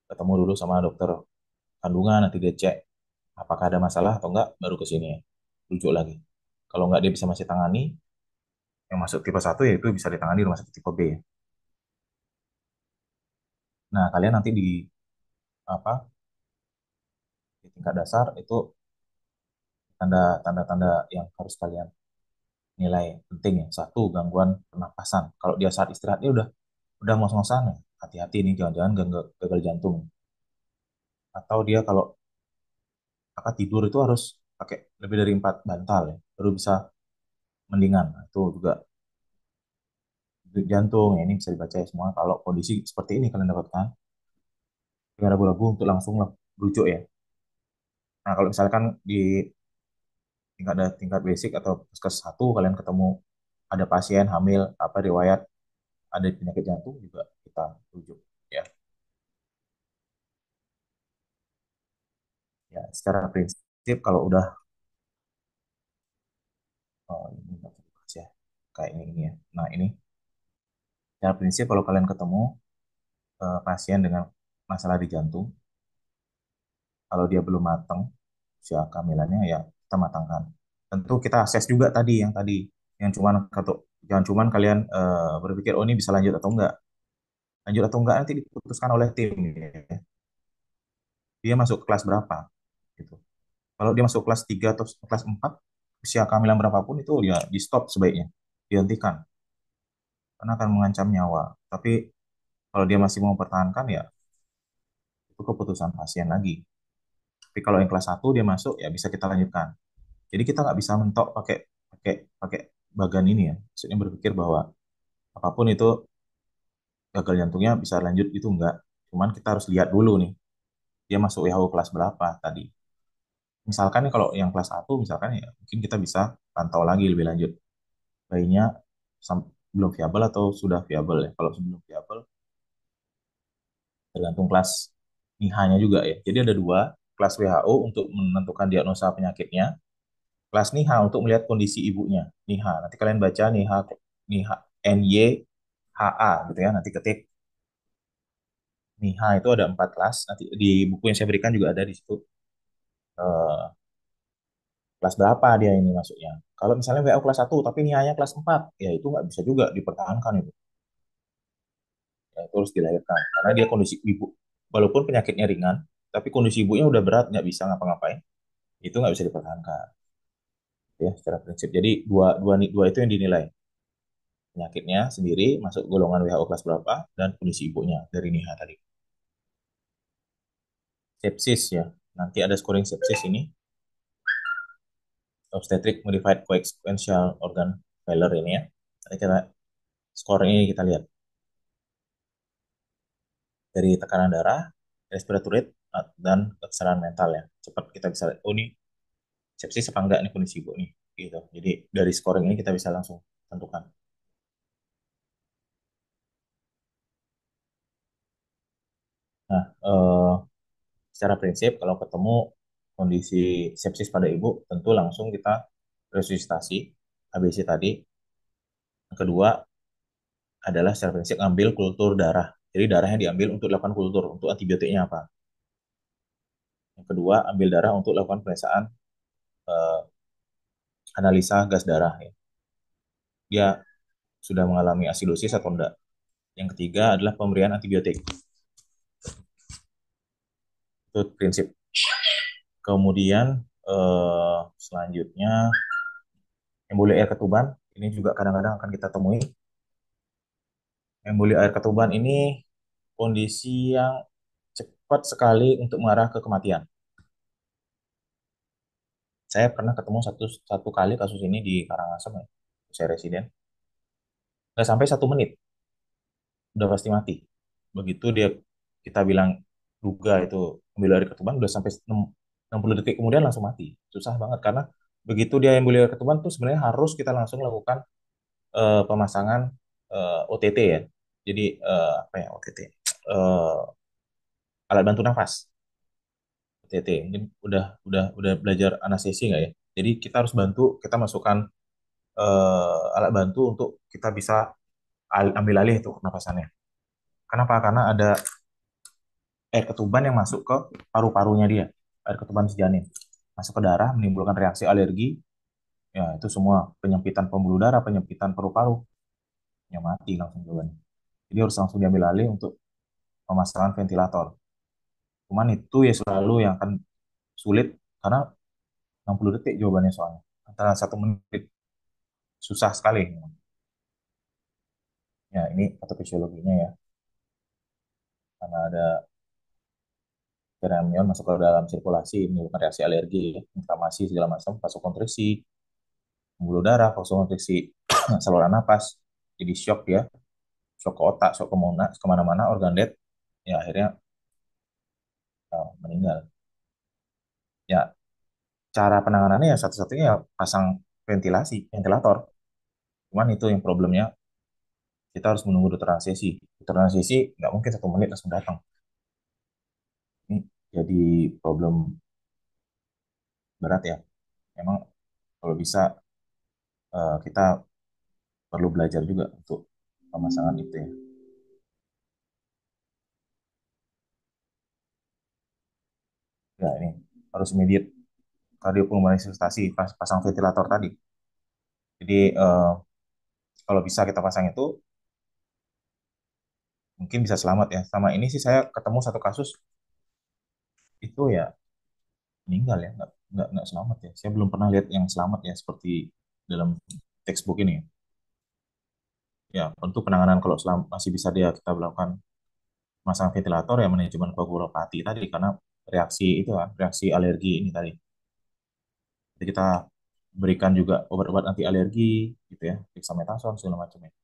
Ketemu dulu sama dokter kandungan, nanti dia cek apakah ada masalah atau enggak, baru ke sini ya. Rujuk lagi. Kalau enggak dia bisa masih tangani, yang masuk tipe satu ya itu bisa ditangani di rumah sakit tipe B ya. Nah, kalian nanti di apa di tingkat dasar itu tanda-tanda yang harus kalian nilai penting ya. Satu, gangguan pernapasan. Kalau dia saat istirahat dia udah ngos-ngosan ya. Hati-hati nih, jangan-jangan gagal jantung. Atau dia kalau tidur itu harus pakai lebih dari 4 bantal ya, baru bisa mendingan. Nah, itu juga denyut jantung ya, ini bisa dibaca ya semua. Kalau kondisi seperti ini kalian dapatkan, jangan ragu-ragu untuk langsung rujuk ya. Nah, kalau misalkan di tingkat basic atau puskes satu kalian ketemu ada pasien hamil apa riwayat ada penyakit jantung juga kita rujuk ya. Ya, secara prinsip kalau udah ini nggak usah dibahas ya kayak ini ya. Nah, ini secara prinsip kalau kalian ketemu pasien dengan masalah di jantung, kalau dia belum matang usia kehamilannya ya kita matangkan. Tentu kita akses juga tadi yang cuman jangan cuman kalian berpikir oh ini bisa lanjut atau enggak nanti diputuskan oleh tim ya. Dia masuk kelas berapa gitu. Kalau dia masuk kelas 3 atau kelas 4 usia kehamilan berapapun itu dia di stop sebaiknya, dihentikan karena akan mengancam nyawa. Tapi kalau dia masih mau mempertahankan ya itu keputusan pasien lagi. Tapi kalau yang kelas satu dia masuk ya bisa kita lanjutkan. Jadi kita nggak bisa mentok pakai pakai pakai bagan ini ya. Maksudnya berpikir bahwa apapun itu gagal jantungnya bisa lanjut itu enggak. Cuman kita harus lihat dulu nih dia masuk WHO kelas berapa tadi. Misalkan nih kalau yang kelas satu misalkan ya mungkin kita bisa pantau lagi lebih lanjut. Bayinya belum viable atau sudah viable ya. Kalau sebelum viable tergantung kelas NIHA-nya juga ya. Jadi ada dua, kelas WHO untuk menentukan diagnosa penyakitnya, kelas NIHA untuk melihat kondisi ibunya. NIHA, nanti kalian baca NIHA, NIHA, NYHA gitu ya, nanti ketik NIHA itu ada 4 kelas, nanti di buku yang saya berikan juga ada di situ eh, kelas berapa dia ini masuknya. Kalau misalnya WHO kelas satu tapi NIHA-nya kelas 4 ya itu nggak bisa juga dipertahankan itu. Ya, itu harus dilahirkan, karena dia kondisi ibu, walaupun penyakitnya ringan, tapi kondisi ibunya udah berat, nggak bisa ngapa-ngapain, itu nggak bisa dipertahankan ya secara prinsip. Jadi dua, dua, dua itu yang dinilai. penyakitnya sendiri, masuk golongan WHO kelas berapa, dan kondisi ibunya dari NIHA tadi. Sepsis ya, nanti ada scoring sepsis ini, obstetric modified coaxial organ failure ini ya. Nanti kita skor ini kita lihat dari tekanan darah, respiratory rate, dan kesadaran mental ya. Cepat kita bisa lihat, oh ini sepsis apa enggak nih kondisi ibu nih, gitu. Jadi dari scoring ini kita bisa langsung tentukan. Nah, secara prinsip kalau ketemu kondisi sepsis pada ibu, tentu langsung kita resusitasi ABC tadi. Yang kedua adalah secara prinsip ambil kultur darah. Jadi darahnya diambil untuk dilakukan kultur, untuk antibiotiknya apa. Yang kedua, ambil darah untuk lakukan pemeriksaan eh, analisa gas darah. Ya. Dia sudah mengalami asidosis atau enggak. Yang ketiga adalah pemberian antibiotik. Itu prinsip. Kemudian selanjutnya emboli air ketuban. Ini juga kadang-kadang akan kita temui. Emboli air ketuban ini kondisi yang cepat sekali untuk mengarah ke kematian. Saya pernah ketemu satu kali kasus ini di Karangasem, ya. Saya residen. Nggak sampai 1 menit, udah pasti mati. Begitu dia kita bilang duga itu ambil air ketuban, udah sampai 60 detik kemudian langsung mati. Susah banget karena begitu dia ambil air ketuban tuh sebenarnya harus kita langsung lakukan pemasangan OTT ya. Jadi apa ya OTT? Eh, Alat bantu nafas. OTT. Ini udah belajar anestesi nggak ya? Jadi kita harus bantu, kita masukkan alat bantu untuk kita bisa ambil alih itu napasannya. Kenapa? Karena ada air ketuban yang masuk ke paru-parunya dia, air ketuban si janin. Masuk ke darah, menimbulkan reaksi alergi, ya itu semua penyempitan pembuluh darah, penyempitan paru-paru, ya mati langsung jawabannya. Jadi harus langsung diambil alih untuk pemasangan ventilator. Cuman itu ya selalu yang akan sulit karena 60 detik jawabannya soalnya. Antara 1 menit susah sekali. Ya ini patofisiologinya ya. Karena ada cairan anion masuk ke dalam sirkulasi, menimbulkan reaksi alergi, inflamasi segala macam, vasokonstriksi, pembuluh darah, vasokonstriksi saluran napas, jadi shock ya, shock ke otak, shock ke mana, kemana-mana, organ dead, ya akhirnya meninggal. Ya cara penanganannya ya satu-satunya ya pasang ventilator. Cuman itu yang problemnya, kita harus menunggu dokter anestesi. Dokter anestesi nggak mungkin 1 menit langsung datang. Ini jadi problem berat ya. Memang kalau bisa kita perlu belajar juga untuk pemasangan itu ya. Ya ini harus immediate kardiopulmonary resusitasi pasang ventilator tadi. Jadi kalau bisa kita pasang itu mungkin bisa selamat ya. Sama ini sih saya ketemu satu kasus itu ya meninggal ya, nggak selamat ya. Saya belum pernah lihat yang selamat ya seperti dalam textbook ini. Ya tentu penanganan kalau masih bisa dia kita melakukan masang ventilator ya manajemen koagulopati tadi karena reaksi itu kan reaksi alergi ini tadi. Jadi kita berikan juga obat-obat anti alergi gitu ya, dexamethasone segala macamnya.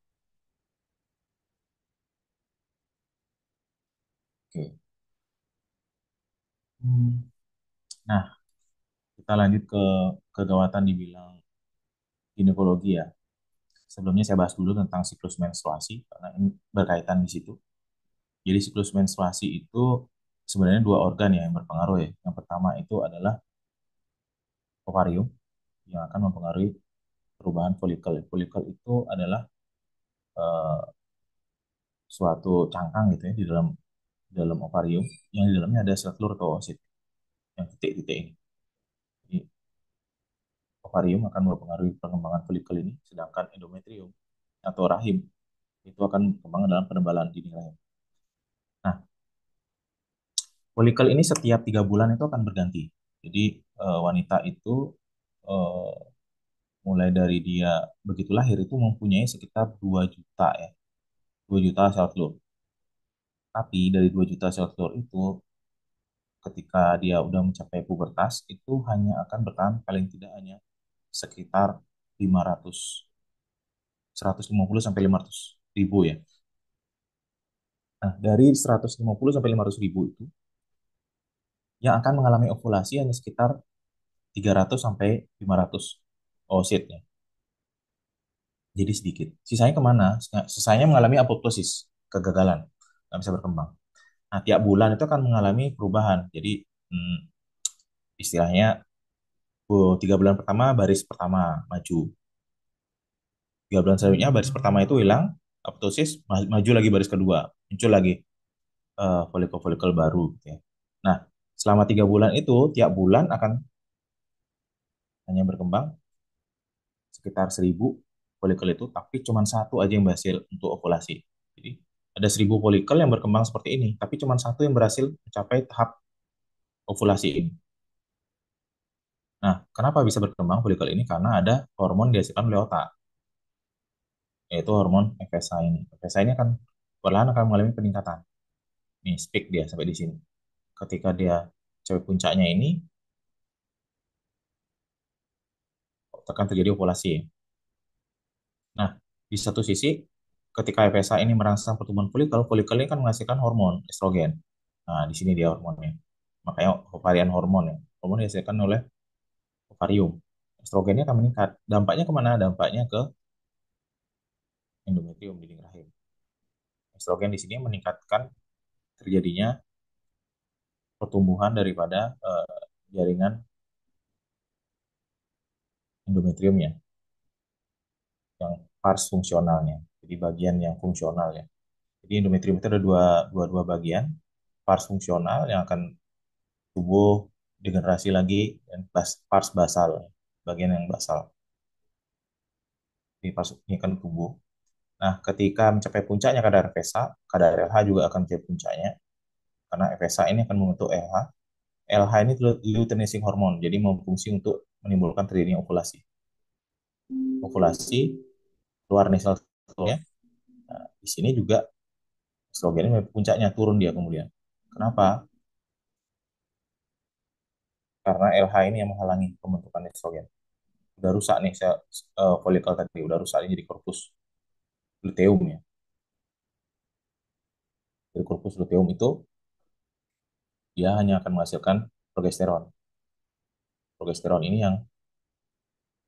Oke. Hmm. Nah, kita lanjut ke kegawatan di bidang ginekologi ya. Sebelumnya saya bahas dulu tentang siklus menstruasi karena ini berkaitan di situ. Jadi siklus menstruasi itu sebenarnya dua organ ya yang berpengaruh ya. Yang pertama itu adalah ovarium yang akan mempengaruhi perubahan folikel. Folikel itu adalah eh, suatu cangkang gitu ya di dalam ovarium yang di dalamnya ada sel telur atau oosit yang titik-titik ini. Jadi ovarium akan mempengaruhi perkembangan folikel ini, sedangkan endometrium atau rahim itu akan berkembang dalam penebalan dinding rahim. Nah, folikel ini setiap 3 bulan itu akan berganti. Jadi wanita itu eh, mulai dari dia begitu lahir itu mempunyai sekitar 2 juta ya, 2 juta sel telur. Tapi dari 2 juta sel telur itu ketika dia udah mencapai pubertas itu hanya akan bertahan paling tidak hanya sekitar 500 150 sampai 500 ribu ya. Nah, dari 150 sampai 500 ribu itu yang akan mengalami ovulasi hanya sekitar 300 sampai 500 oosit ya. Jadi sedikit. Sisanya kemana? Sisanya mengalami apoptosis, kegagalan, nggak bisa berkembang. Nah, tiap bulan itu akan mengalami perubahan. Jadi, istilahnya, 3 bulan pertama baris pertama maju. 3 bulan selanjutnya baris pertama itu hilang, apoptosis, maju lagi baris kedua. Muncul lagi folikel-folikel baru. Gitu ya. Nah, selama 3 bulan itu, tiap bulan akan hanya berkembang sekitar 1.000 folikel itu, tapi cuma satu aja yang berhasil untuk ovulasi. Jadi ada 1.000 folikel yang berkembang seperti ini, tapi cuma satu yang berhasil mencapai tahap ovulasi ini. Nah, kenapa bisa berkembang folikel ini? Karena ada hormon yang dihasilkan oleh otak, yaitu hormon FSH ini. FSH ini akan perlahan akan mengalami peningkatan. Nih, speak dia sampai di sini. Ketika dia capai puncaknya ini, akan terjadi ovulasi. Nah, di satu sisi, ketika FSH ini merangsang pertumbuhan folikel, folikel ini kan menghasilkan hormon estrogen. Nah, di sini dia hormonnya. Makanya ovarian hormon ya. Hormon dihasilkan oleh ovarium. Estrogennya akan meningkat. Dampaknya kemana? Dampaknya ke endometrium dinding rahim. Estrogen di sini meningkatkan terjadinya pertumbuhan daripada jaringan endometriumnya, yang pars fungsionalnya. Jadi bagian yang fungsional ya. Jadi endometrium itu ada dua bagian. Pars fungsional yang akan tumbuh degenerasi lagi, dan pars basal, bagian yang basal. Di pars ini akan tumbuh. Nah, ketika mencapai puncaknya kadar FSH, kadar LH juga akan mencapai puncaknya, karena FSH ini akan membentuk LH. LH ini luteinizing hormone, jadi berfungsi untuk menimbulkan terjadinya ovulasi. Ovulasi, keluar nih sel telurnya. Nah, di sini juga estrogen ini puncaknya turun dia kemudian. Kenapa? Karena LH ini yang menghalangi pembentukan estrogen. Udah rusak nih sel folikel tadi, udah rusak ini jadi korpus luteum ya. Dari korpus luteum itu dia hanya akan menghasilkan progesteron. Progesteron ini yang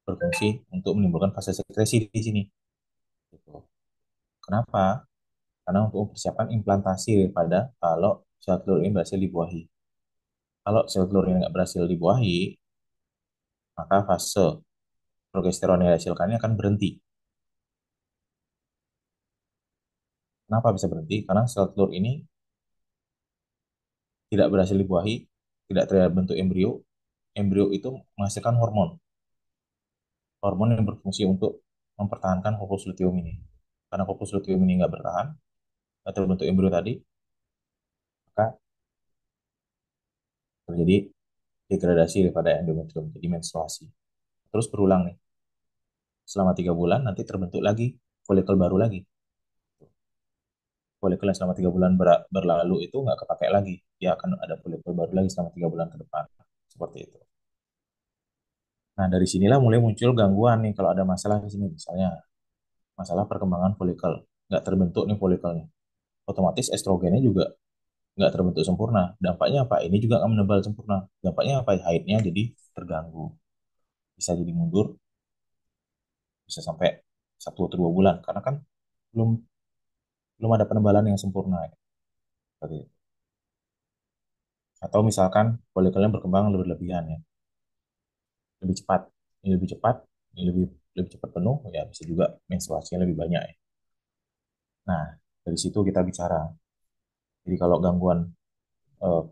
berfungsi untuk menimbulkan fase sekresi di sini. Gitu. Kenapa? Karena untuk mempersiapkan implantasi daripada kalau sel telur ini berhasil dibuahi. Kalau sel telur ini nggak berhasil dibuahi, maka fase progesteron yang dihasilkannya akan berhenti. Kenapa bisa berhenti? Karena sel telur ini tidak berhasil dibuahi, tidak terbentuk embrio. Embrio itu menghasilkan hormon. Hormon yang berfungsi untuk mempertahankan korpus luteum ini. Karena korpus luteum ini nggak bertahan, nggak terbentuk embrio tadi, maka terjadi degradasi daripada endometrium, jadi menstruasi. Terus berulang nih, selama 3 bulan nanti terbentuk lagi folikel baru lagi. Folikel yang selama 3 bulan berlalu itu nggak kepakai lagi, dia akan ada folikel baru lagi selama 3 bulan ke depan, seperti itu. Nah, dari sinilah mulai muncul gangguan nih kalau ada masalah di sini, misalnya masalah perkembangan folikel, nggak terbentuk nih folikelnya, otomatis estrogennya juga nggak terbentuk sempurna. Dampaknya apa? Ini juga nggak menebal sempurna. Dampaknya apa? Haidnya jadi terganggu, bisa jadi mundur, bisa sampai 1 atau 2 bulan, karena kan belum belum ada penebalan yang sempurna ya. Seperti itu. Atau misalkan folikelnya berkembang lebih-lebihan ya, lebih cepat, ini lebih cepat, ini lebih lebih cepat penuh, ya bisa juga menstruasinya lebih banyak ya. Nah, dari situ kita bicara. Jadi kalau gangguan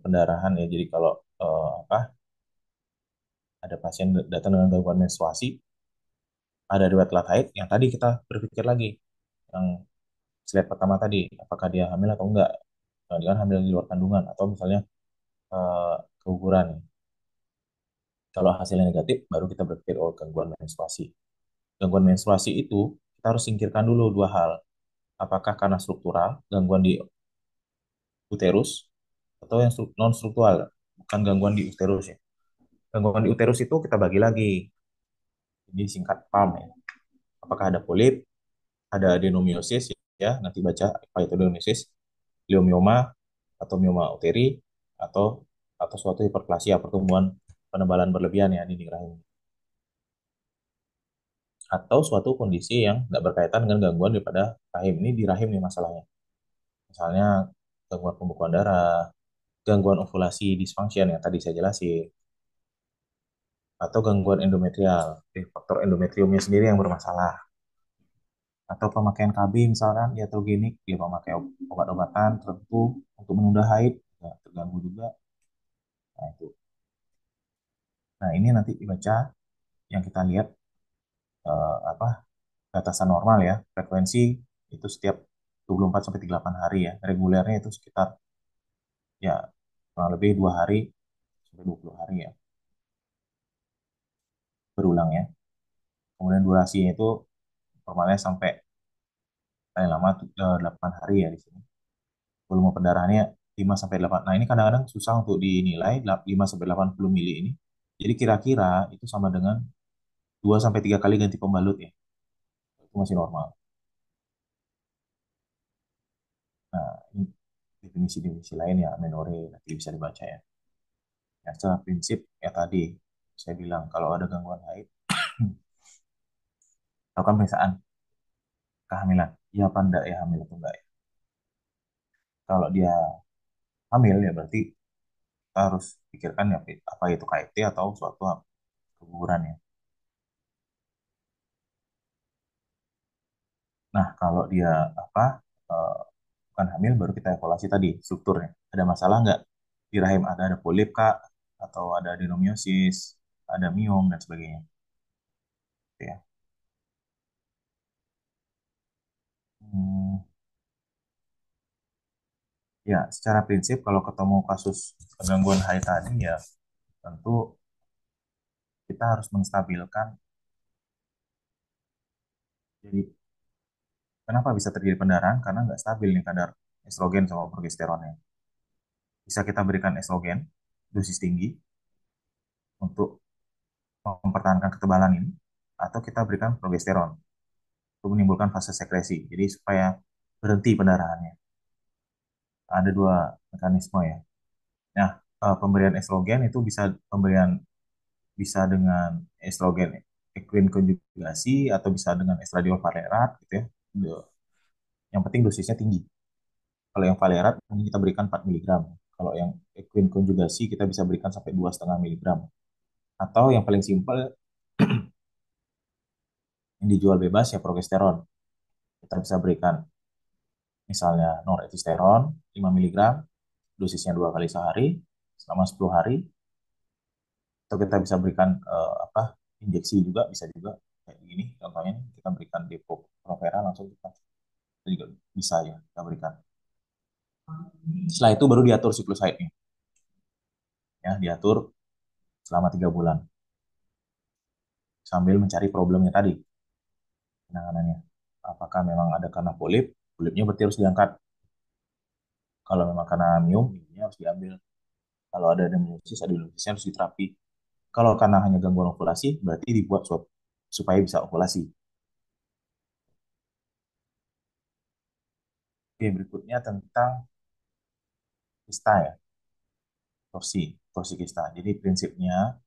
pendarahan ya, jadi kalau apa, ada pasien datang dengan gangguan menstruasi, ada riwayat telat haid, yang tadi kita berpikir lagi, yang slide pertama tadi, apakah dia hamil atau enggak. Nah, dia kan hamil di luar kandungan, atau misalnya eh, keguguran. Kalau hasilnya negatif, baru kita berpikir, oh, gangguan menstruasi. Gangguan menstruasi itu kita harus singkirkan dulu dua hal. Apakah karena struktural, gangguan di uterus, atau yang non struktural, bukan gangguan di uterus ya. Gangguan di uterus itu kita bagi lagi, jadi singkat PAM ya. Apakah ada polip, ada adenomyosis ya, nanti baca apa itu adenomyosis, leomioma atau mioma uteri, atau suatu hiperplasia pertumbuhan penebalan berlebihan ya di rahim, atau suatu kondisi yang tidak berkaitan dengan gangguan daripada rahim. Ini di rahim nih masalahnya. Misalnya gangguan pembekuan darah, gangguan ovulasi dysfunction yang tadi saya jelasin, atau gangguan endometrial, faktor endometriumnya sendiri yang bermasalah, atau pemakaian KB misalkan iatrogenik, dia memakai obat-obatan tertentu untuk menunda haid, ya, terganggu juga. Nah itu. Nah ini nanti dibaca yang kita lihat apa batasan normal ya, frekuensi itu setiap 24 sampai 38 hari ya, regulernya itu sekitar ya kurang lebih 2 hari sampai 20 hari ya berulang ya. Kemudian durasinya itu normalnya sampai paling lama 8 hari ya di sini. Volume pendarahannya 5 sampai 8. Nah, ini kadang-kadang susah untuk dinilai 5 sampai 80 mili ini. Jadi kira-kira itu sama dengan 2 sampai 3 kali ganti pembalut ya. Itu masih normal. Nah, ini definisi-definisi lain ya amenore nanti bisa dibaca ya. Ya, secara prinsip ya tadi saya bilang kalau ada gangguan haid, lakukan pemeriksaan kehamilan. Iya apa enggak ya hamil atau enggak ya. Kalau dia hamil ya berarti kita harus pikirkan ya apa itu KIT atau suatu keguguran ya. Nah, kalau dia apa eh, bukan hamil, baru kita evaluasi tadi strukturnya. Ada masalah nggak di rahim? Ada polip kak, atau ada adenomiosis, ada miom dan sebagainya. Gitu ya. Hmm, ya, secara prinsip kalau ketemu kasus gangguan haid tadi ya tentu kita harus menstabilkan. Jadi kenapa bisa terjadi pendarahan? Karena nggak stabil nih kadar estrogen sama progesteronnya. Bisa kita berikan estrogen dosis tinggi untuk mempertahankan ketebalan ini, atau kita berikan progesteron untuk menimbulkan fase sekresi. Jadi supaya berhenti pendarahannya. Ada dua mekanisme ya. Nah, pemberian estrogen itu bisa dengan estrogen equine konjugasi atau bisa dengan estradiol valerat gitu ya. Yang penting dosisnya tinggi. Kalau yang valerat mungkin kita berikan 4 miligram. Kalau yang equine konjugasi kita bisa berikan sampai 2,5 miligram. Atau yang paling simpel yang dijual bebas ya progesteron. Kita bisa berikan misalnya norepinephrine 5 miligram, dosisnya 2 kali sehari selama 10 hari, atau kita bisa berikan apa injeksi juga bisa juga kayak gini contohnya kita berikan depo provera langsung kita juga bisa ya kita berikan. Setelah itu baru diatur siklus haidnya ya, diatur selama 3 bulan sambil mencari problemnya tadi penanganannya. Apakah memang ada karena polip, polipnya berarti harus diangkat. Kalau memang karena miom, miomnya harus diambil. Kalau ada adenomyosisnya harus diterapi. Kalau karena hanya gangguan ovulasi, berarti dibuat swab supaya bisa ovulasi. Oke, berikutnya tentang kista ya, torsi kista. Jadi prinsipnya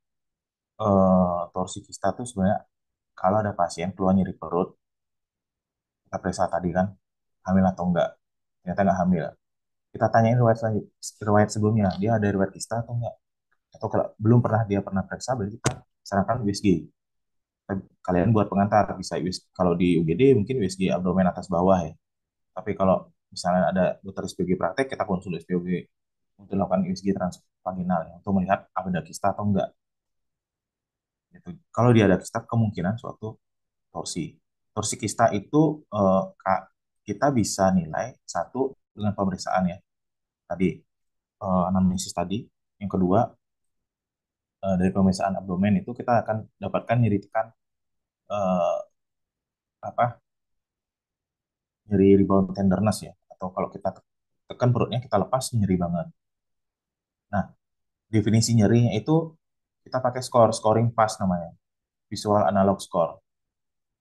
torsi kista itu sebenarnya kalau ada pasien keluar nyeri perut, kita periksa tadi kan hamil atau enggak. Ternyata enggak hamil. Kita tanyain riwayat sebelumnya, dia ada riwayat kista atau enggak? Atau kalau belum pernah dia pernah periksa, berarti kita sarankan USG. Kalian buat pengantar bisa USG. Kalau di UGD mungkin USG abdomen atas bawah ya. Tapi kalau misalnya ada dokter SPG praktek, kita konsul SPG untuk melakukan USG transvaginal ya, untuk melihat apa ada kista atau enggak. Gitu. Kalau dia ada kista, kemungkinan suatu torsi. Torsi kista itu kita bisa nilai satu dengan pemeriksaan ya. Tadi anamnesis tadi. Yang kedua dari pemeriksaan abdomen itu kita akan dapatkan nyeri tekan apa nyeri rebound tenderness ya, atau kalau kita tekan perutnya kita lepas nyeri banget. Nah, definisi nyerinya itu kita pakai scoring fast namanya, visual analog score.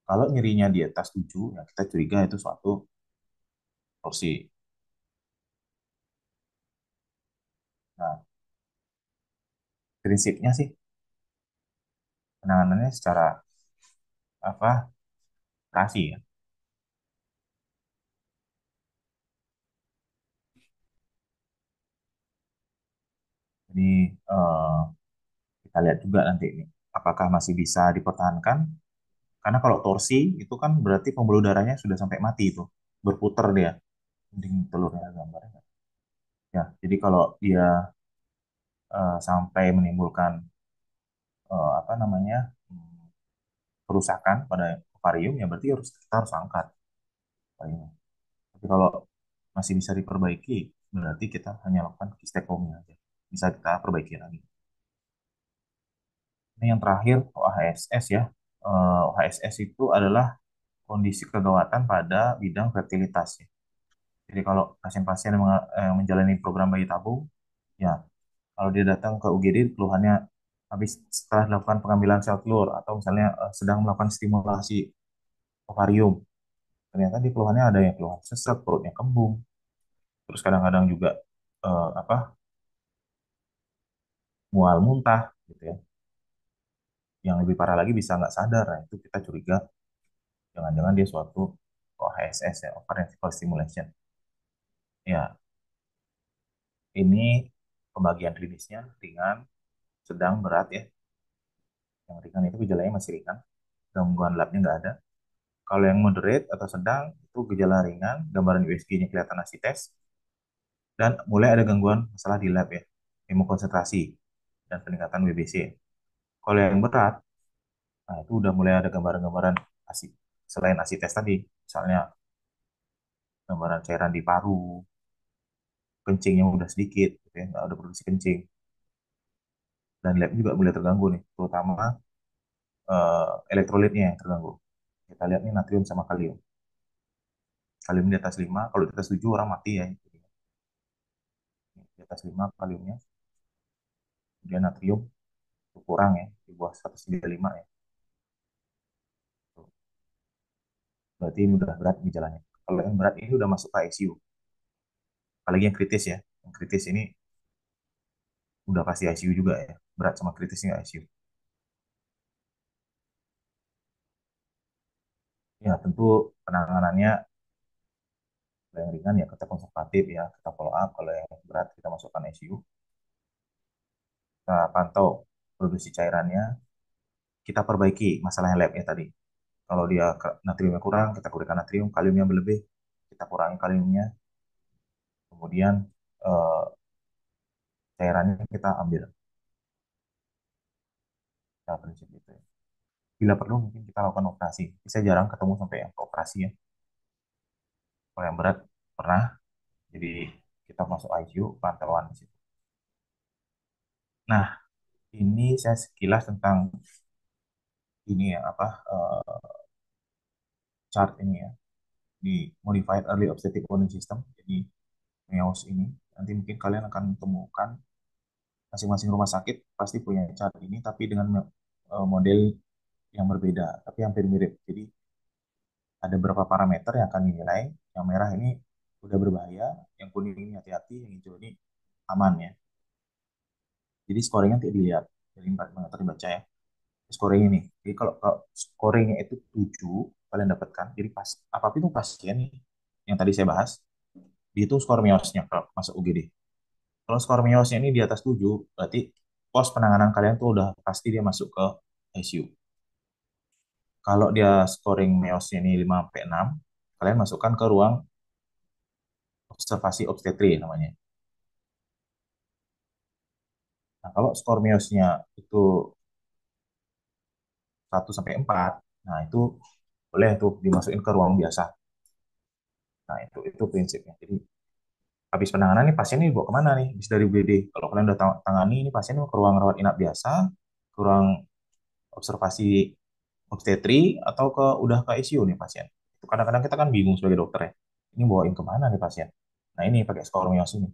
Kalau nyerinya di atas 7, ya kita curiga itu suatu torsi. Nah, prinsipnya sih penanganannya secara apa operasi ya. Jadi eh, kita lihat juga nanti ini apakah masih bisa dipertahankan. Karena kalau torsi itu kan berarti pembuluh darahnya sudah sampai mati itu, berputar dia. Mending telurnya gambarnya. Ya, jadi kalau dia sampai menimbulkan apa namanya kerusakan pada ovarium, ya berarti harus kita harus angkat ovariumnya. Tapi kalau masih bisa diperbaiki, berarti kita hanya lakukan kistektomi aja. Bisa kita perbaiki lagi. Ini yang terakhir OHSS ya. OHSS itu adalah kondisi kegawatan pada bidang fertilitas ya. Jadi kalau pasien-pasien yang menjalani program bayi tabung, ya kalau dia datang ke UGD keluhannya habis setelah dilakukan pengambilan sel telur atau misalnya sedang melakukan stimulasi ovarium, ternyata di keluhannya ada yang keluhan sesek, perutnya kembung, terus kadang-kadang juga apa mual muntah gitu ya. Yang lebih parah lagi bisa nggak sadar, nah, itu kita curiga jangan-jangan dia suatu OHSS ya, ovarian stimulation. Ya, ini pembagian klinisnya ringan, sedang, berat ya. Yang ringan itu gejalanya masih ringan, gangguan labnya nggak ada. Kalau yang moderate atau sedang itu gejala ringan, gambaran USG-nya kelihatan asites, dan mulai ada gangguan masalah di lab ya, hemokonsentrasi dan peningkatan WBC. Kalau yang berat, nah itu udah mulai ada gambaran-gambaran asid selain asites tadi, misalnya gambaran cairan di paru, kencingnya udah sedikit, gitu ya, nggak ada produksi kencing, dan lab juga mulai terganggu nih, terutama elektrolitnya yang terganggu. Kita lihat nih natrium sama kalium. Kalium di atas 5, kalau di atas 7 orang mati ya. Di atas 5 kaliumnya, kemudian natrium itu kurang ya, di bawah 135 ya. Berarti ini udah berat gejalanya. Kalau yang berat ini udah masuk ke ICU. Apalagi yang kritis ya. Yang kritis ini udah pasti ICU juga ya. Berat sama kritisnya ICU. Ya tentu penanganannya kalau yang ringan ya kita konservatif ya. Kita follow up. Kalau yang berat kita masukkan ICU. Kita pantau produksi cairannya. Kita perbaiki masalah yang labnya tadi. Kalau dia natriumnya kurang, kita kurangkan natrium. Kaliumnya berlebih, kita kurangi kaliumnya. Kemudian eh, cairannya kita ambil. Nah, prinsip itu ya. Bila perlu mungkin kita lakukan operasi. Saya jarang ketemu sampai yang ke operasi ya. Kalau yang berat pernah, jadi kita masuk ICU, pantauan di situ. Nah, ini saya sekilas tentang ini ya apa chart ini ya di Modified Early Obstetric Warning System. Jadi MEOS ini nanti mungkin kalian akan temukan masing-masing rumah sakit pasti punya chart ini tapi dengan model yang berbeda tapi hampir mirip. Jadi ada beberapa parameter yang akan dinilai. Yang merah ini udah berbahaya, yang kuning ini hati-hati, yang hijau ini aman ya. Jadi scoringnya nanti dilihat dari parameter dibaca ya. Scoring ini. Jadi kalau scoringnya itu 7 kalian dapatkan. Jadi pas apapun itu pasien nih, yang tadi saya bahas, dihitung skor MEOS-nya kalau masuk UGD. Kalau skor MEOS-nya ini di atas 7 berarti pos penanganan kalian tuh udah pasti dia masuk ke ICU. Kalau dia scoring MEOS-nya ini 5 sampai 6, kalian masukkan ke ruang observasi obstetri namanya. Nah, kalau skor MEOS-nya itu 1 sampai 4, nah itu boleh tuh dimasukin ke ruang biasa. Nah, itu prinsipnya. Jadi habis penanganan nih pasien ini dibawa kemana nih? Habis dari UGD. Kalau kalian udah tangani ini pasien ke ruang rawat inap biasa, ke ruang observasi obstetri atau udah ke ICU nih pasien. Itu kadang-kadang kita kan bingung sebagai dokter ya. Ini bawain kemana nih pasien? Nah ini pakai skor Miosi nih.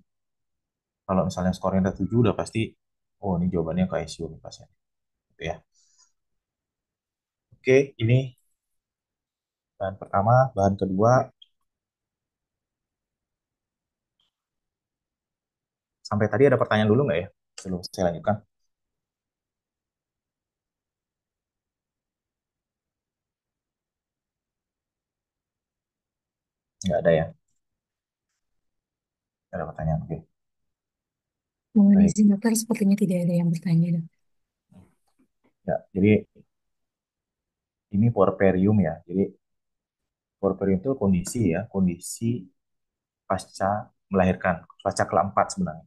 Kalau misalnya skornya udah 7 udah pasti, oh ini jawabannya ke ICU nih pasien. Gitu ya. Oke, ini bahan pertama. Bahan kedua, sampai tadi ada pertanyaan dulu nggak ya? Sebelum saya lanjutkan. Nggak ada ya? Nggak ada pertanyaan. Oke, Mohon baik. izin dokter, sepertinya tidak ada yang bertanya, dok. Ya, jadi ini puerperium ya. Jadi puerperium itu kondisi ya, kondisi pasca melahirkan, pasca keempat sebenarnya.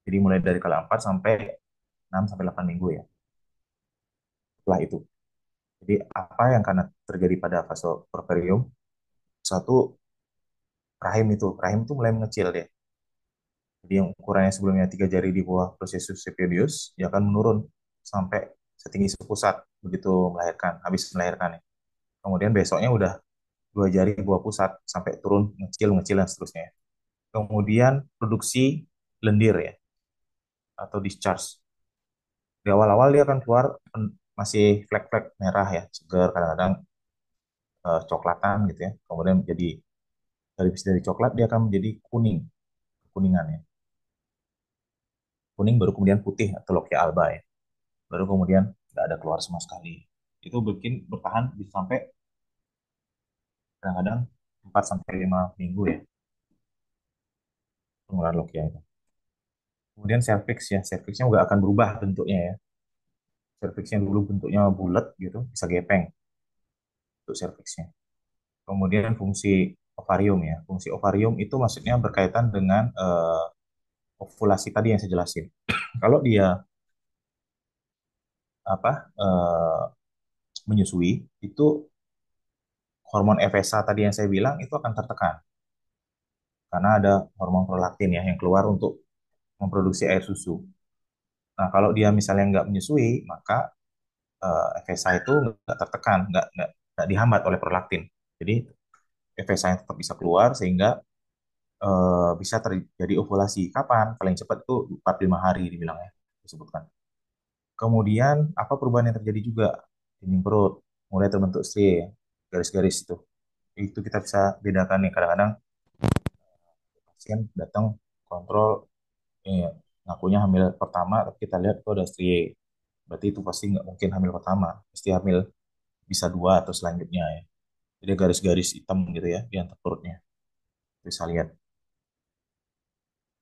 Jadi mulai dari keempat sampai 6 sampai 8 minggu ya. Setelah itu. Jadi apa yang karena terjadi pada fase puerperium? Satu, rahim itu mulai mengecil deh. Jadi yang ukurannya sebelumnya 3 jari di bawah processus epidiois, dia akan menurun sampai setinggi sepusat begitu melahirkan, habis melahirkan ya. Kemudian besoknya udah 2 jari di bawah pusat sampai turun ngecil ngecil dan seterusnya. Kemudian produksi lendir ya atau discharge. Di awal-awal dia akan keluar masih flek-flek merah ya, segar kadang-kadang coklatan gitu ya. Kemudian jadi dari coklat dia akan menjadi kuning, kuningan ya. Kuning baru kemudian putih atau lokia alba ya. Baru kemudian nggak ada keluar sama sekali. Itu bikin bertahan bisa sampai kadang-kadang 4 sampai 5 minggu ya pengeluaran lokia itu. Kemudian cervix ya, cervixnya nggak akan berubah bentuknya ya. Cervixnya dulu bentuknya bulat gitu, bisa gepeng untuk cervixnya. Kemudian fungsi ovarium ya. Fungsi ovarium itu maksudnya berkaitan dengan ovulasi tadi yang saya jelasin. Kalau dia apa menyusui itu hormon FSH tadi yang saya bilang itu akan tertekan karena ada hormon prolaktin ya yang keluar untuk memproduksi air susu. Nah, kalau dia misalnya nggak menyusui, maka FSH itu nggak tertekan, nggak dihambat oleh prolaktin. Jadi FSH yang tetap bisa keluar sehingga bisa terjadi ovulasi. Kapan? Paling cepat itu 4-5 hari dibilangnya disebutkan. Kemudian apa perubahan yang terjadi juga? Dinding perut mulai terbentuk striae, garis-garis itu. Itu kita bisa bedakan nih kadang-kadang pasien datang kontrol ngakunya hamil pertama, tapi kita lihat itu ada striae. Berarti itu pasti nggak mungkin hamil pertama, pasti hamil bisa dua atau selanjutnya ya. Jadi garis-garis hitam gitu ya di antara perutnya. Bisa lihat.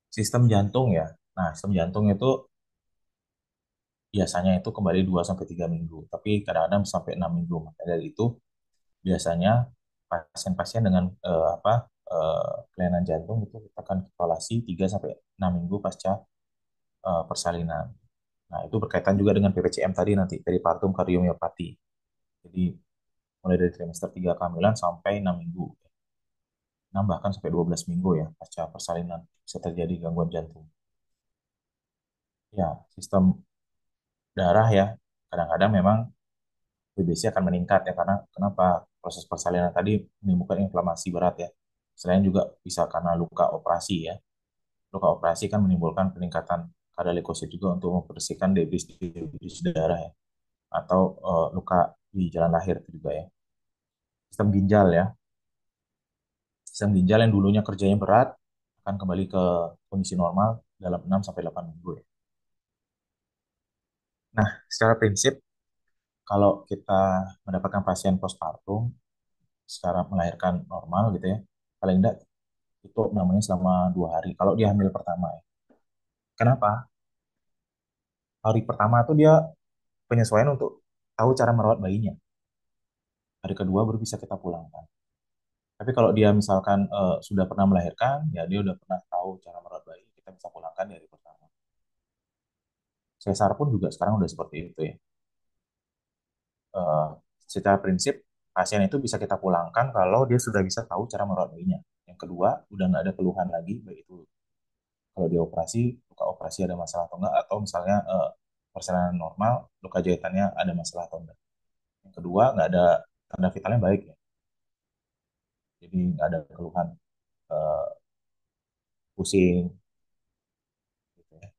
Sistem jantung ya. Nah, sistem jantung itu biasanya itu kembali 2 sampai 3 minggu, tapi kadang-kadang sampai 6 minggu. Maka dari itu biasanya pasien-pasien dengan kelainan jantung itu kita akan evaluasi 3 sampai 6 minggu pasca persalinan. Nah, itu berkaitan juga dengan PPCM tadi nanti, peripartum kardiomyopati. Jadi mulai dari trimester 3 kehamilan sampai 6 minggu. 6 bahkan sampai 12 minggu ya pasca persalinan bisa terjadi gangguan jantung. Ya, sistem darah ya kadang-kadang memang BBC akan meningkat ya karena kenapa proses persalinan tadi menimbulkan inflamasi berat ya. Selain juga bisa karena luka operasi ya. Luka operasi kan menimbulkan peningkatan kadar leukosit juga untuk membersihkan debris darah ya. Atau luka di jalan lahir itu juga ya. Sistem ginjal ya. Sistem ginjal yang dulunya kerjanya berat akan kembali ke kondisi normal dalam 6 sampai 8 minggu ya. Nah, secara prinsip kalau kita mendapatkan pasien postpartum secara melahirkan normal gitu ya, paling tidak itu namanya selama 2 hari. Kalau dia hamil pertama ya. Kenapa? Hari pertama tuh dia penyesuaian untuk tahu cara merawat bayinya. Hari kedua baru bisa kita pulangkan. Tapi kalau dia misalkan sudah pernah melahirkan, ya dia udah pernah tahu cara merawat bayi, kita bisa pulangkan di hari pertama. Sesar pun juga sekarang udah seperti itu ya. Eh, Secara prinsip pasien itu bisa kita pulangkan kalau dia sudah bisa tahu cara merawat bayinya. Yang kedua, udah nggak ada keluhan lagi, baik itu kalau dia operasi, luka operasi ada masalah atau enggak, atau misalnya persalinan normal, luka jahitannya ada masalah atau enggak. Yang kedua, nggak ada tanda vitalnya baik ya. Jadi nggak ada keluhan eh, pusing gitu ya.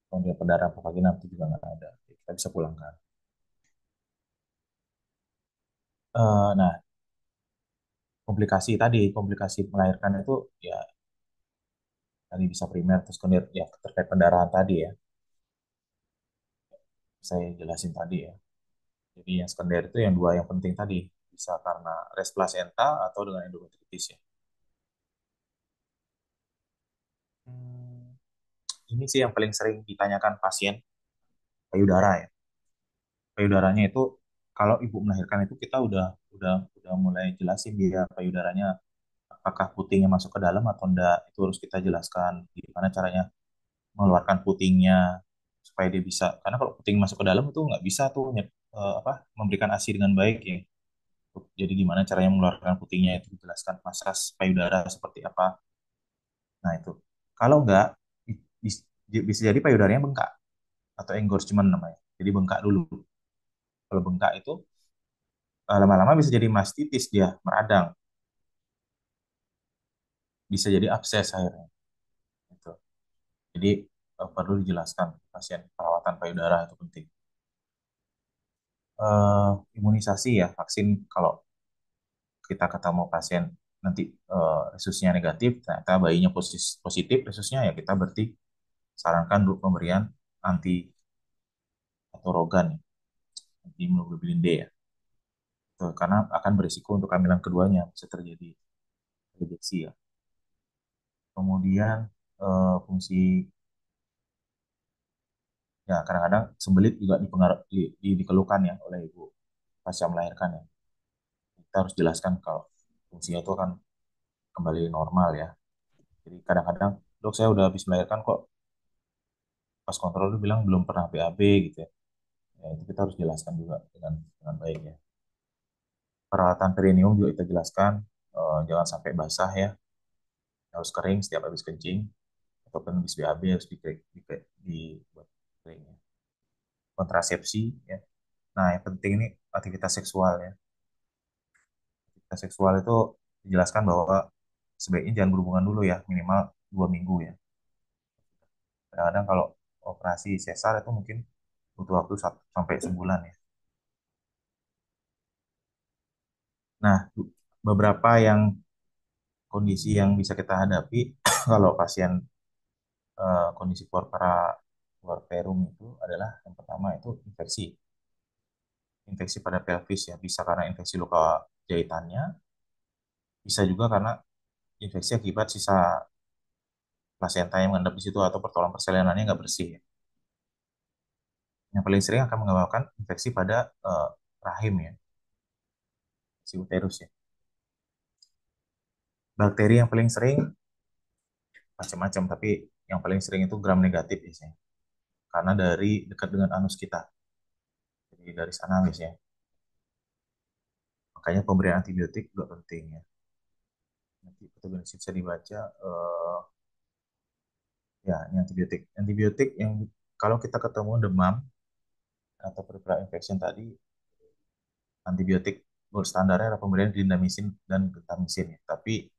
Kemudian pendarahan vagina itu juga nggak ada. Jadi kita bisa pulangkan. Nah, komplikasi melahirkan itu ya tadi bisa primer terus kemudian ya terkait pendarahan tadi ya. Saya jelasin tadi ya. Jadi yang sekunder itu yang dua yang penting tadi bisa karena res placenta atau dengan endometritis ya. Hmm, ini sih yang paling sering ditanyakan pasien payudara ya. Payudaranya itu kalau ibu melahirkan itu kita udah mulai jelasin dia payudaranya apakah putingnya masuk ke dalam atau enggak itu harus kita jelaskan gimana caranya mengeluarkan putingnya supaya dia bisa karena kalau puting masuk ke dalam itu nggak bisa tuh memberikan ASI dengan baik ya. Jadi gimana caranya mengeluarkan putingnya itu dijelaskan masas payudara seperti apa. Nah itu kalau enggak bisa jadi payudaranya bengkak atau engorgement namanya. Jadi bengkak dulu. Kalau bengkak itu lama-lama bisa jadi mastitis dia meradang, bisa jadi abses akhirnya. Gitu. Jadi perlu dijelaskan pasien perawatan payudara itu penting. Imunisasi ya vaksin kalau kita ketemu pasien nanti resusnya negatif, ternyata bayinya positif resusnya ya kita berarti sarankan dulu pemberian anti atau rogan ya, anti imunoglobulin D ya. Tuh, karena akan berisiko untuk kehamilan keduanya bisa terjadi rejeksi ya. Kemudian fungsi ya kadang-kadang sembelit juga dikeluhkan ya oleh ibu pasca melahirkan ya. Kita harus jelaskan kalau fungsinya itu akan kembali normal ya. Jadi kadang-kadang dok saya udah habis melahirkan kok pas kontrol lu bilang belum pernah BAB gitu ya. Ya, itu kita harus jelaskan juga dengan baik ya. Perawatan perineum juga kita jelaskan jangan sampai basah ya, harus kering setiap habis kencing ataupun habis BAB harus dibuat kering ya. Kontrasepsi ya. Nah, yang penting ini aktivitas seksual ya. Aktivitas seksual itu dijelaskan bahwa sebaiknya jangan berhubungan dulu ya, minimal 2 minggu ya. Kadang-kadang kalau operasi sesar itu mungkin butuh waktu sampai sebulan ya. Nah, beberapa yang kondisi yang bisa kita hadapi kalau pasien kondisi porperum itu adalah yang pertama itu infeksi. Infeksi pada pelvis ya, bisa karena infeksi luka jahitannya, bisa juga karena infeksi akibat sisa plasenta yang mengendap di situ atau pertolongan persalinannya nggak bersih ya. Yang paling sering akan menyebabkan infeksi pada rahim ya, si uterus ya. Bakteri yang paling sering macam-macam, tapi yang paling sering itu gram negatif biasanya. Karena dari dekat dengan anus kita, jadi dari sana biasanya. Makanya pemberian antibiotik juga penting ya. Nanti patogenesis bisa dibaca, ya ini antibiotik. Antibiotik yang kalau kita ketemu demam atau peripheral infection tadi, antibiotik gold standarnya adalah pemberian clindamycin dan gentamicin ya. Tapi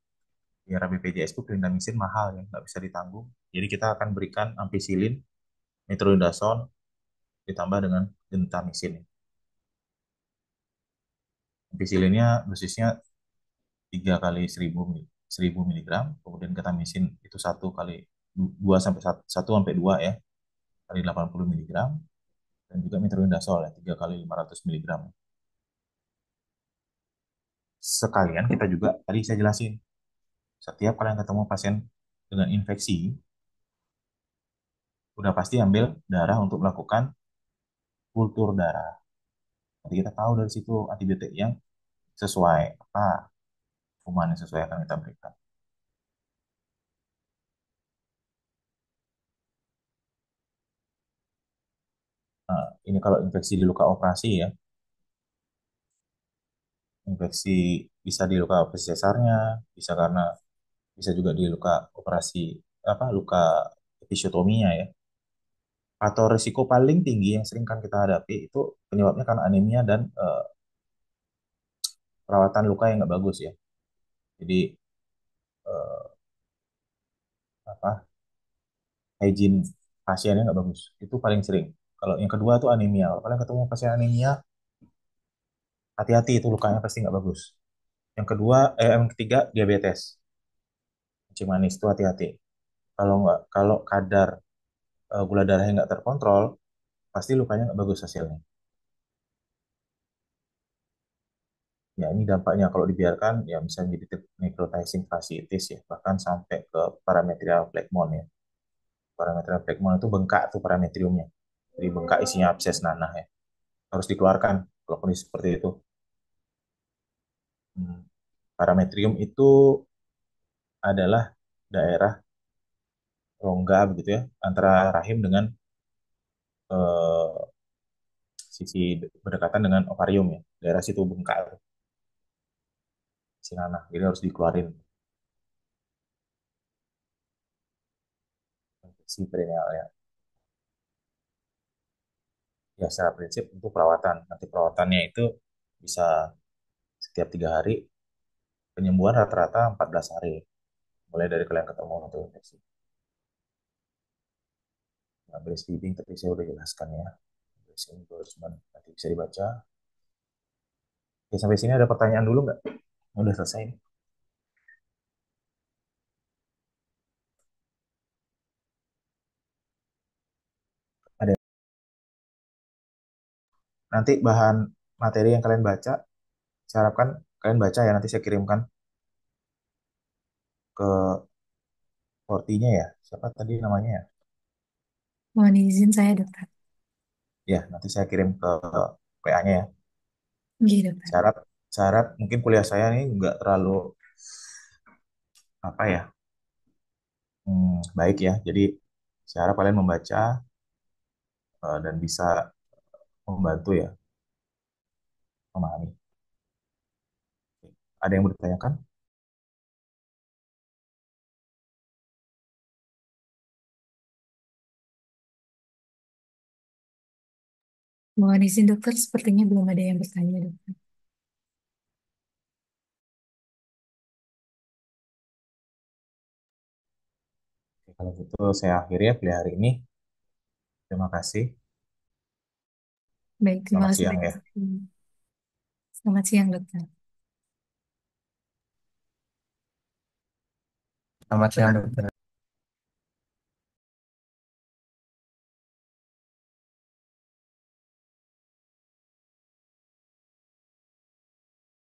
di era BPJS itu clindamycin mahal ya, nggak bisa ditanggung. Jadi kita akan berikan ampicillin, metronidazole ditambah dengan gentamicin. Ampicillinnya dosisnya 3 kali 1000 miligram, kemudian gentamicin itu 1 sampai 2 ya, kali 80 miligram, dan juga metronidazole ya, 3 kali 500 miligram. Sekalian kita juga tadi saya jelasin, setiap kalian ketemu pasien dengan infeksi, udah pasti ambil darah untuk melakukan kultur darah. Jadi kita tahu dari situ antibiotik yang sesuai apa kuman yang sesuai akan kita berikan. Nah, ini kalau infeksi di luka operasi ya, infeksi bisa di luka operasi sesarnya, bisa karena bisa juga di luka operasi luka episiotominya ya. Faktor risiko paling tinggi yang sering kan kita hadapi itu penyebabnya kan anemia dan perawatan luka yang nggak bagus ya. Jadi eh, apa hygiene pasiennya nggak bagus. Itu paling sering. Kalau yang kedua tuh anemia. Kalau kalian ketemu pasien anemia, hati-hati itu lukanya pasti nggak bagus. Yang ketiga diabetes, kencing manis itu hati-hati. Kalau kadar gula darahnya nggak terkontrol, pasti lukanya nggak bagus hasilnya. Ya ini dampaknya kalau dibiarkan ya bisa menjadi necrotizing fasciitis ya, bahkan sampai ke parametrial phlegmon ya. Parametrial phlegmon itu bengkak tuh parametriumnya. Jadi bengkak isinya abses nanah ya. Harus dikeluarkan kalau kondisi seperti itu. Hmm. Parametrium itu adalah daerah rongga begitu ya antara rahim dengan eh, sisi berdekatan dengan ovarium ya. Daerah situ bengkak, si nanah. Jadi harus dikeluarin si perineal ya. Ya secara prinsip untuk perawatan. Nanti perawatannya itu bisa setiap 3 hari, penyembuhan rata-rata 14 hari. Mulai dari kalian ketemu atau infeksi. Nah, breastfeeding tadi saya udah jelaskan ya. Breast endorsement nanti bisa dibaca. Oke, sampai sini ada pertanyaan dulu nggak? Udah selesai. Ada. Nanti bahan materi yang kalian baca, saya harapkan kalian baca ya. Nanti saya kirimkan ke Fortinya ya. Siapa tadi namanya ya? Mohon izin saya, dokter. Ya, nanti saya kirim ke PA-nya ya. Iya, dokter. Syarat syarat mungkin kuliah saya ini nggak terlalu apa ya, baik ya. Jadi saya harap kalian membaca dan bisa membantu ya memahami. Ada yang bertanyakan? Mohon izin, dokter. Sepertinya belum ada yang bertanya, dokter. Oke, kalau gitu saya akhiri ya kuliah hari ini. Terima kasih. Baik, terima Selamat kasih siang banyak. ya. Selamat siang, dokter. Selamat siang, dokter.